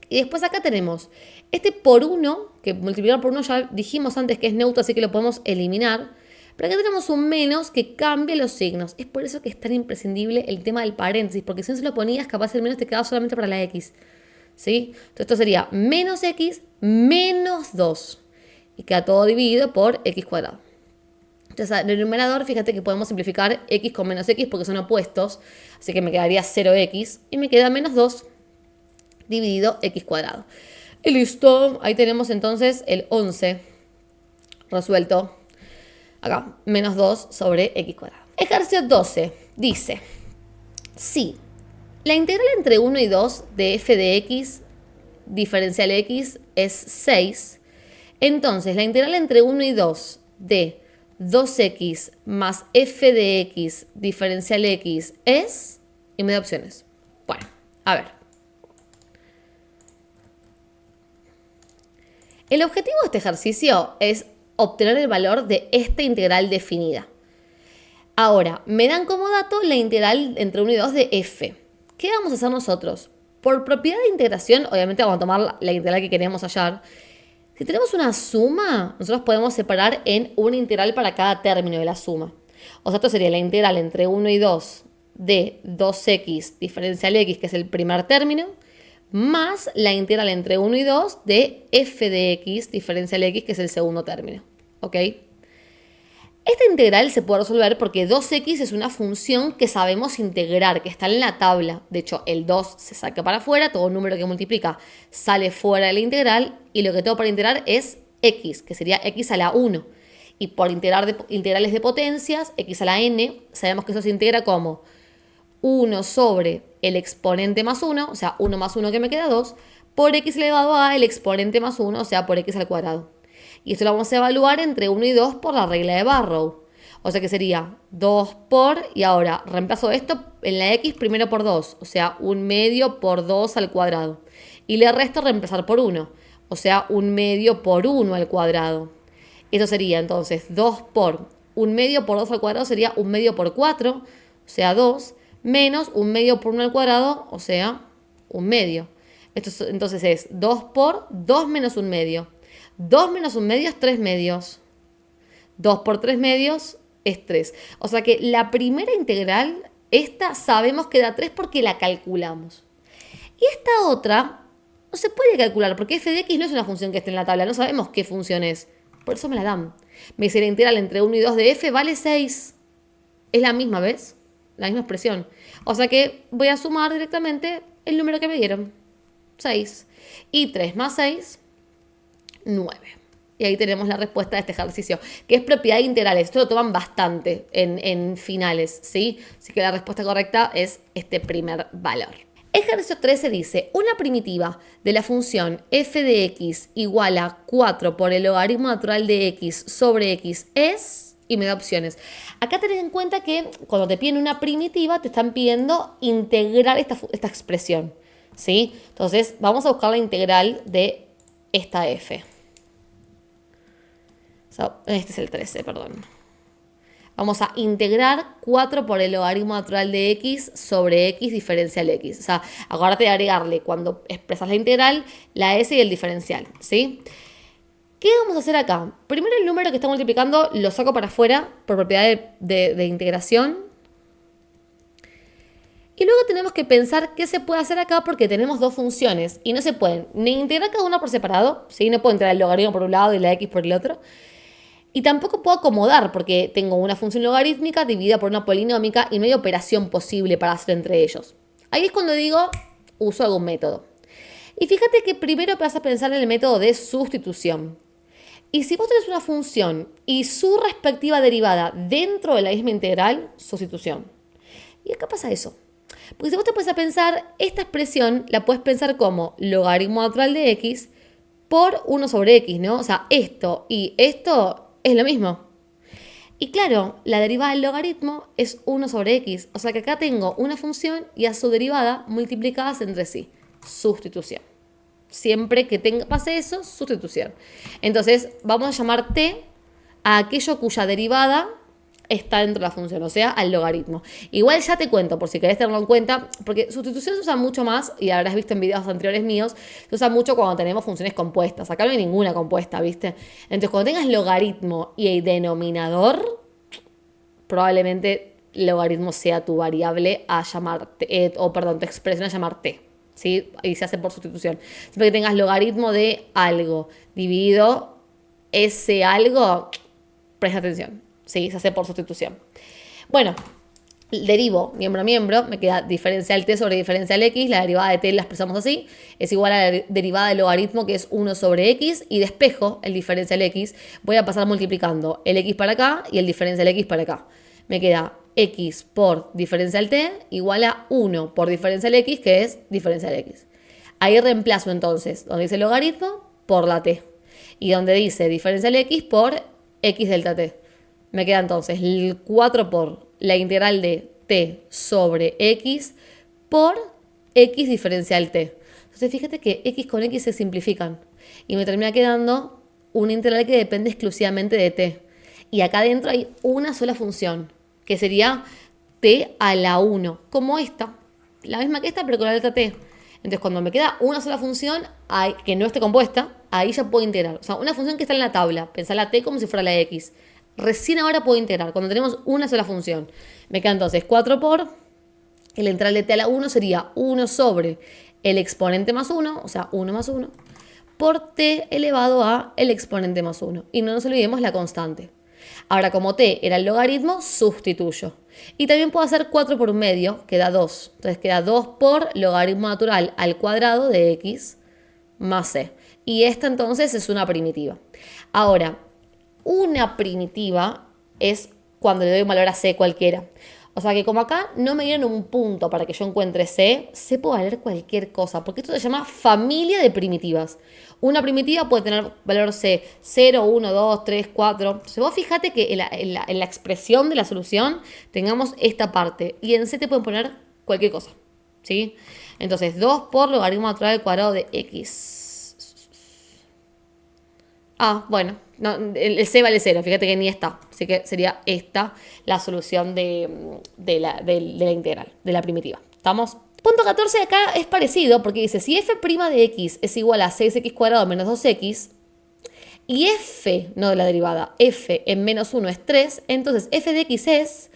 Y después acá tenemos este por 1, que multiplicar por 1 ya dijimos antes que es neutro, así que lo podemos eliminar. Pero acá tenemos un menos que cambia los signos. Es por eso que es tan imprescindible el tema del paréntesis, porque si no se lo ponías, capaz el menos te quedaba solamente para la x. ¿Sí? Entonces esto sería menos x menos 2. Y queda todo dividido por x cuadrado. Entonces, en el numerador, fíjate que podemos simplificar x con menos x porque son opuestos. Así que me quedaría 0x y me queda menos 2 dividido x cuadrado. Y listo. Ahí tenemos entonces el 11 resuelto. Acá, menos 2 sobre x cuadrado. Ejercicio 12 dice, si la integral entre 1 y 2 de f de x diferencial x es 6, entonces la integral entre 1 y 2 de 2x más f de x diferencial x es... Y me da opciones. Bueno, a ver. El objetivo de este ejercicio es obtener el valor de esta integral definida. Ahora, me dan como dato la integral entre 1 y 2 de f. ¿Qué vamos a hacer nosotros? Por propiedad de integración, obviamente vamos a tomar la integral que queremos hallar. Si tenemos una suma, nosotros podemos separar en una integral para cada término de la suma. O sea, esto sería la integral entre 1 y 2 de 2x diferencial x, que es el primer término, más la integral entre 1 y 2 de f de x diferencial x, que es el segundo término. ¿Ok? Esta integral se puede resolver porque 2x es una función que sabemos integrar, que está en la tabla. De hecho, el 2 se saca para afuera, todo número que multiplica sale fuera de la integral y lo que tengo para integrar es x, que sería x a la 1. Y por integrales de potencias, x a la n, sabemos que eso se integra como 1 sobre el exponente más 1, o sea, 1 más 1 que me queda 2, por x elevado a el exponente más 1, o sea, por x al cuadrado. Y esto lo vamos a evaluar entre 1 y 2 por la regla de Barrow. O sea que sería 2 por, y ahora reemplazo esto en la x primero por 2, o sea, 1 medio por 2 al cuadrado. Y le resto reemplazar por 1, o sea, 1 medio por 1 al cuadrado. Esto sería entonces 2 por 1 medio por 2 al cuadrado sería 1 medio por 4, o sea, 2, menos 1 medio por 1 al cuadrado, o sea, 1 medio. Esto entonces es 2 por 2 menos 1 medio. 2 menos 1 medio es 3 medios. 2 por 3 medios es 3. O sea que la primera integral, esta sabemos que da 3 porque la calculamos. Y esta otra no se puede calcular porque f de x no es una función que esté en la tabla. No sabemos qué función es. Por eso me la dan. Me dice la integral entre 1 y 2 de f vale 6. Es la misma, ¿ves? La misma expresión. O sea que voy a sumar directamente el número que me dieron. 6. Y 3 más 6... 9. Y ahí tenemos la respuesta de este ejercicio, que es propiedad de integrales. Esto lo toman bastante en finales, ¿sí? Así que la respuesta correcta es este primer valor. Ejercicio 13 dice, una primitiva de la función f de x igual a 4 por el logaritmo natural de x sobre x es... y me da opciones. Acá tenés en cuenta que cuando te piden una primitiva, te están pidiendo integrar esta expresión, ¿sí? Entonces, vamos a buscar la integral de esta f. Este es el 13, perdón. Vamos a integrar 4 por el logaritmo natural de x sobre x diferencial x. O sea, acuérdate de agregarle cuando expresas la integral, la s y el diferencial, ¿sí? ¿Qué vamos a hacer acá? Primero el número que está multiplicando lo saco para afuera por propiedad de integración. Y luego tenemos que pensar qué se puede hacer acá porque tenemos dos funciones y no se pueden ni integrar cada una por separado, ¿sí? No puedo integrar el logaritmo por un lado y la x por el otro. Y tampoco puedo acomodar porque tengo una función logarítmica dividida por una polinómica y no hay operación posible para hacer entre ellos. Ahí es cuando digo, uso algún método. Y fíjate que primero vas a pensar en el método de sustitución. Y si vos tenés una función y su respectiva derivada dentro de la misma integral, sustitución. ¿Y acá pasa eso? Porque si vos te pones a pensar, esta expresión la puedes pensar como logaritmo natural de x por 1 sobre x, ¿no? O sea, esto y esto es lo mismo. Y claro, la derivada del logaritmo es 1 sobre x. O sea que acá tengo una función y a su derivada multiplicadas entre sí. Sustitución. Siempre que pase eso, sustitución. Entonces, vamos a llamar t a aquello cuya derivada está dentro de la función, o sea, al logaritmo. Igual ya te cuento, por si querés tenerlo en cuenta, porque sustitución se usa mucho más, y habrás visto en videos anteriores míos, se usa mucho cuando tenemos funciones compuestas. Acá no hay ninguna compuesta, ¿viste? Entonces, cuando tengas logaritmo y el denominador, probablemente logaritmo sea tu variable a llamar, tu expresión a llamar t. ¿Sí? Y se hace por sustitución. Siempre que tengas logaritmo de algo dividido ese algo, presta atención. ¿Sí? Se hace por sustitución. Bueno, derivo miembro a miembro, me queda diferencial t sobre diferencial x, la derivada de t la expresamos así, es igual a la derivada del logaritmo que es 1 sobre x y despejo el diferencial x, voy a pasar multiplicando el x para acá y el diferencial x para acá. Me queda x por diferencial t igual a 1 por diferencial x, que es diferencial x. Ahí reemplazo entonces donde dice logaritmo por la t. Y donde dice diferencial x por x delta t. Me queda entonces el 4 por la integral de t sobre x por x diferencial t. Entonces fíjate que x con x se simplifican. Y me termina quedando una integral que depende exclusivamente de t. Y acá adentro hay una sola función, que sería t a la 1, como esta. La misma que esta, pero con la delta t. Entonces, cuando me queda una sola función que no esté compuesta, ahí ya puedo integrar. O sea, una función que está en la tabla, pensar la t como si fuera la x. Recién ahora puedo integrar, cuando tenemos una sola función. Me queda entonces 4 por, el integral de t a la 1 sería 1 sobre el exponente más 1, o sea, 1 más 1, por t elevado a el exponente más 1. Y no nos olvidemos la constante. Ahora, como t era el logaritmo, sustituyo. Y también puedo hacer 4 por un medio, que da 2. Entonces queda 2 por logaritmo natural al cuadrado de x más c. Y esta entonces es una primitiva. Ahora, una primitiva es cuando le doy un valor a c cualquiera. O sea que como acá no me dieron un punto para que yo encuentre c, c puede valer cualquier cosa, porque esto se llama familia de primitivas. Una primitiva puede tener valor c 0, 1, 2, 3, 4. Entonces vos fíjate que en la expresión de la solución tengamos esta parte y en c te pueden poner cualquier cosa. ¿Sí? Entonces 2 por logaritmo natural al cuadrado de x. Bueno, no, el c vale 0, fíjate que ni está. Así que sería esta la solución de la integral, de la primitiva. ¿Estamos? Punto 14 acá es parecido porque dice, si f' de x es igual a 6x cuadrado menos 2x, y f, no de la derivada, f en menos 1 es 3, entonces f de x es,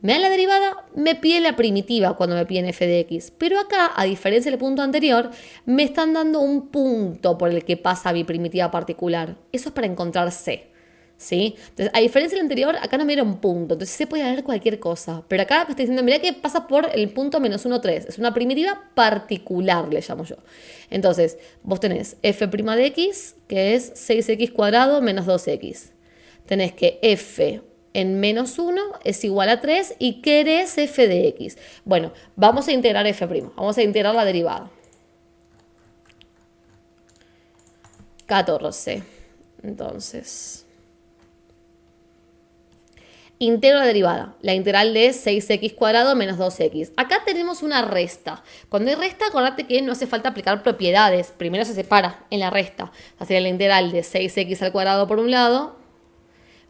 me dan la derivada, me pide la primitiva cuando me piden f de x. Pero acá, a diferencia del punto anterior, me están dando un punto por el que pasa mi primitiva particular. Eso es para encontrar c. ¿Sí? Entonces, a diferencia del anterior, acá no me dieron punto. Entonces c puede haber cualquier cosa. Pero acá me está diciendo, mirá que pasa por el punto menos 1, 3. Es una primitiva particular, le llamo yo. Entonces, vos tenés f' de x, que es 6x cuadrado menos 2x. Tenés que f en menos 1 es igual a 3 y querés f de x. Bueno, vamos a integrar f'. Vamos a integrar la derivada. 14. Entonces, Integro la derivada, la integral de 6x cuadrado menos 2x. Acá tenemos una resta. Cuando hay resta, acordate que no hace falta aplicar propiedades. Primero se separa en la resta. O sea, sería la integral de 6x al cuadrado por un lado,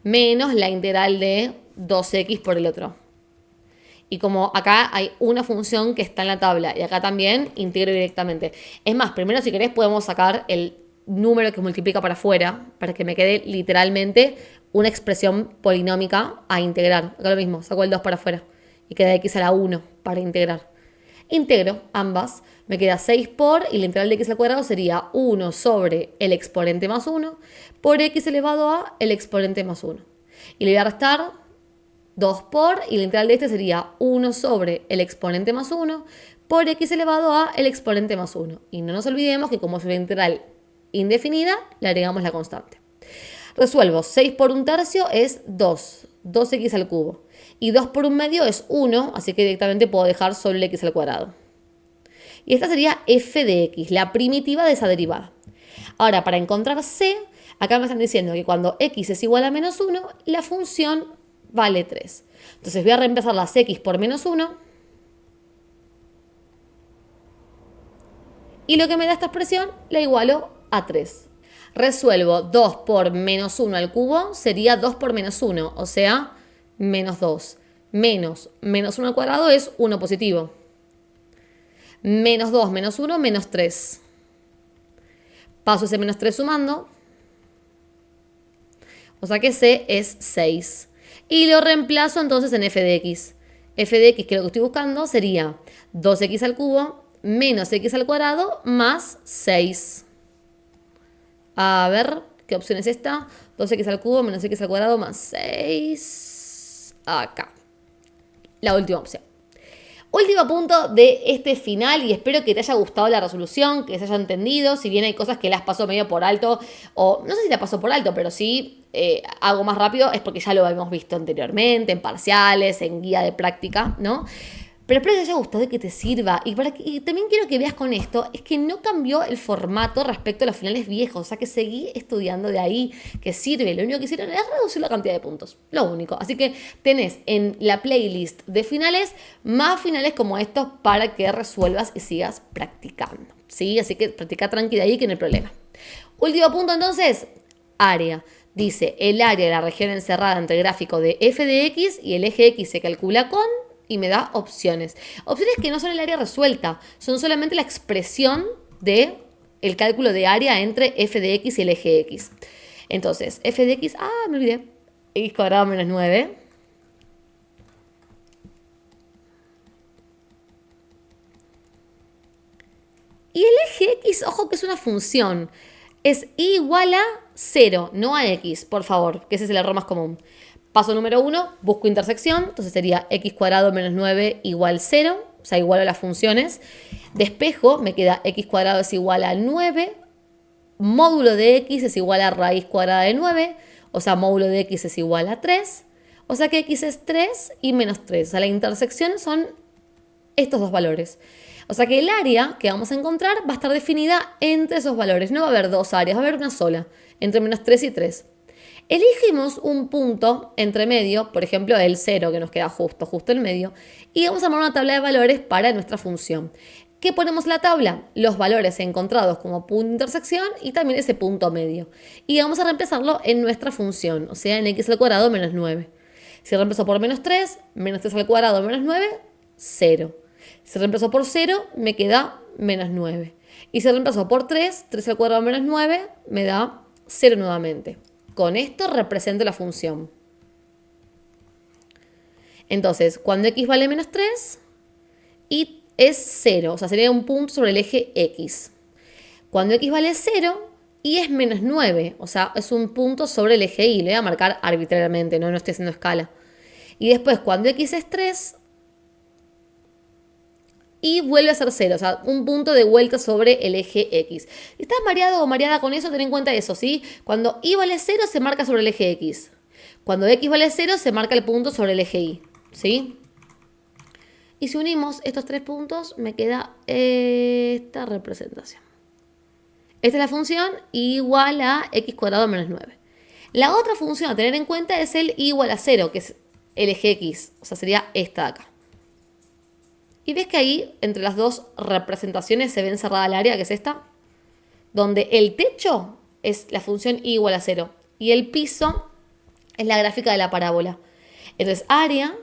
menos la integral de 2x por el otro. Y como acá hay una función que está en la tabla y acá también integro directamente. Es más, primero si querés podemos sacar el número que multiplica para afuera para que me quede literalmente una expresión polinómica a integrar. Acá lo mismo, saco el 2 para afuera y queda x a la 1 para integrar. Integro ambas, me queda 6 por, y la integral de x al cuadrado sería 1 sobre el exponente más 1 por x elevado a el exponente más 1. Y le voy a restar 2 por, y la integral de este sería 1 sobre el exponente más 1 por x elevado a el exponente más 1. Y no nos olvidemos que como es una integral indefinida, le agregamos la constante. Resuelvo, 6 por un tercio es 2, 2x al cubo. Y 2 por un medio es 1, así que directamente puedo dejar solo el x al cuadrado. Y esta sería f de x, la primitiva de esa derivada. Ahora, para encontrar c, acá me están diciendo que cuando x es igual a menos 1, la función vale 3. Entonces voy a reemplazar las x por menos 1. Y lo que me da esta expresión la igualo a 3. Resuelvo 2 por menos 1 al cubo, sería 2 por menos 1, o sea, menos 2. Menos 1 al cuadrado es 1 positivo. Menos 2 menos 1, menos 3. Paso ese menos 3 sumando. O sea que c es 6. Y lo reemplazo entonces en f de x. F de x, que lo que estoy buscando, sería 2x al cubo menos x al cuadrado más 6. A ver, ¿qué opción es esta? 2x al cubo menos x al cuadrado más 6. Acá. La última opción. Último punto de este final, y espero que te haya gustado la resolución, que se haya entendido, si bien hay cosas que las paso medio por alto, o no sé si las paso por alto, pero sí hago más rápido, es porque ya lo habíamos visto anteriormente, en parciales, en guía de práctica, ¿no? Pero espero que te haya gustado y que te sirva. Y también quiero que veas con esto, es que no cambió el formato respecto a los finales viejos. O sea, que seguí estudiando de ahí, que sirve. Lo único que hicieron es reducir la cantidad de puntos. Lo único. Así que tenés en la playlist de finales más finales como estos para que resuelvas y sigas practicando. ¿Sí? Así que practica tranquila ahí, que no hay problema. Último punto entonces, área. Dice, el área de la región encerrada entre el gráfico de f de x y el eje x se calcula con... y me da opciones. Opciones que no son el área resuelta, son solamente la expresión de el cálculo de área entre f de x y el eje x. Entonces, f de x, me olvidé, x cuadrado menos 9. Y el eje x, ojo que es una función, es igual a 0, no a x, por favor, que ese es el error más común. Paso número 1, busco intersección, entonces sería x cuadrado menos 9 igual 0, o sea, igual a las funciones. Despejo, me queda x cuadrado es igual a 9, módulo de x es igual a raíz cuadrada de 9, o sea, módulo de x es igual a 3, o sea que x es 3 y menos 3, o sea, la intersección son estos dos valores. O sea que el área que vamos a encontrar va a estar definida entre esos valores, no va a haber dos áreas, va a haber una sola, entre menos 3 y 3. Elegimos un punto entre medio, por ejemplo el 0 que nos queda justo en medio, y vamos a armar una tabla de valores para nuestra función. ¿Qué ponemos en la tabla? Los valores encontrados como punto de intersección y también ese punto medio. Y vamos a reemplazarlo en nuestra función, o sea en x al cuadrado menos 9. Si reemplazo por menos 3, menos 3 al cuadrado menos 9, 0. Si reemplazo por 0, me queda menos 9. Y si reemplazo por 3, 3 al cuadrado menos 9, me da 0 nuevamente. Con esto represento la función. Entonces, cuando x vale menos 3 y es 0, o sea, sería un punto sobre el eje x. Cuando x vale 0 y es menos 9, o sea, es un punto sobre el eje y. Le voy a marcar arbitrariamente, no estoy haciendo escala. Y después, cuando x es 3 y vuelve a ser 0, o sea, un punto de vuelta sobre el eje X. Si estás mareado o mareada con eso, ten en cuenta eso, ¿sí? Cuando Y vale 0, se marca sobre el eje X. Cuando X vale 0, se marca el punto sobre el eje Y, ¿sí? Y si unimos estos tres puntos, me queda esta representación. Esta es la función igual a x cuadrado menos 9. La otra función a tener en cuenta es el y igual a 0, que es el eje X, o sea, sería esta de acá. Y ves que ahí, entre las dos representaciones, se ve encerrada el área, que es esta, donde el techo es la función y igual a 0 y el piso es la gráfica de la parábola. Entonces, área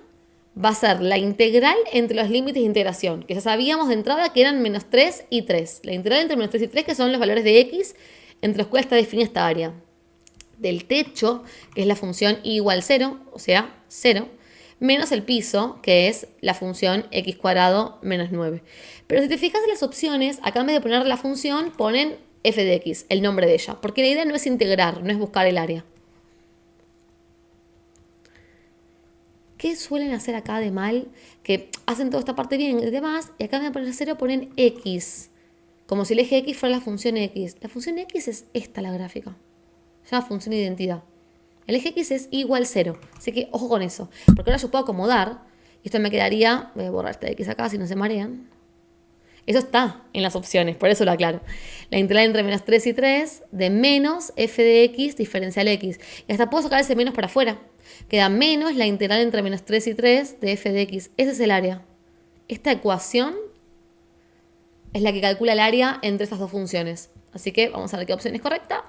va a ser la integral entre los límites de integración, que ya sabíamos de entrada que eran menos 3 y 3. La integral entre menos 3 y 3, que son los valores de x, entre los cuales está definida esta área. Del techo, que es la función y igual a 0, o sea, 0, menos el piso, que es la función x cuadrado menos 9. Pero si te fijas en las opciones, acá en vez de poner la función, ponen f de x, el nombre de ella, porque la idea no es integrar, no es buscar el área. ¿Qué suelen hacer acá de mal? Que hacen toda esta parte bien y demás, y acá en vez de poner 0 ponen x, como si el eje x fuera la función x. La función x es esta, la gráfica. Se llama función de identidad. El eje x es igual a 0, así que ojo con eso, porque ahora yo puedo acomodar, y esto me quedaría, voy a borrar esta x acá si no se marean. Eso está en las opciones, por eso lo aclaro. La integral entre menos 3 y 3 de menos f de x diferencial x. Y hasta puedo sacar ese menos para afuera. Queda menos la integral entre menos 3 y 3 de f de x. Ese es el área. Esta ecuación es la que calcula el área entre estas dos funciones. Así que vamos a ver qué opción es correcta.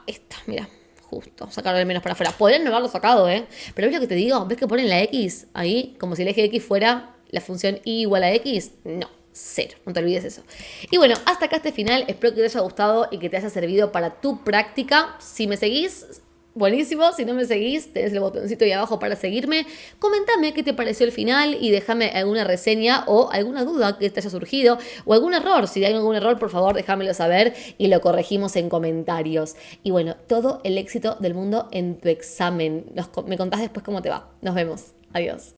Esta, mira. Justo, sacar el menos para afuera. Podrían no haberlo sacado, ¿eh? Pero ¿ves lo que te digo? ¿Ves que ponen la x ahí? Como si el eje x fuera la función y igual a x. No, 0. No te olvides eso. Y bueno, hasta acá este final. Espero que te haya gustado y que te haya servido para tu práctica. Si me seguís, buenísimo. Si no me seguís, tenés el botoncito ahí abajo para seguirme. Comentame qué te pareció el final y déjame alguna reseña o alguna duda que te haya surgido o algún error. Si hay algún error, por favor, déjamelo saber y lo corregimos en comentarios. Y bueno, todo el éxito del mundo en tu examen. Me contás después cómo te va. Nos vemos. Adiós.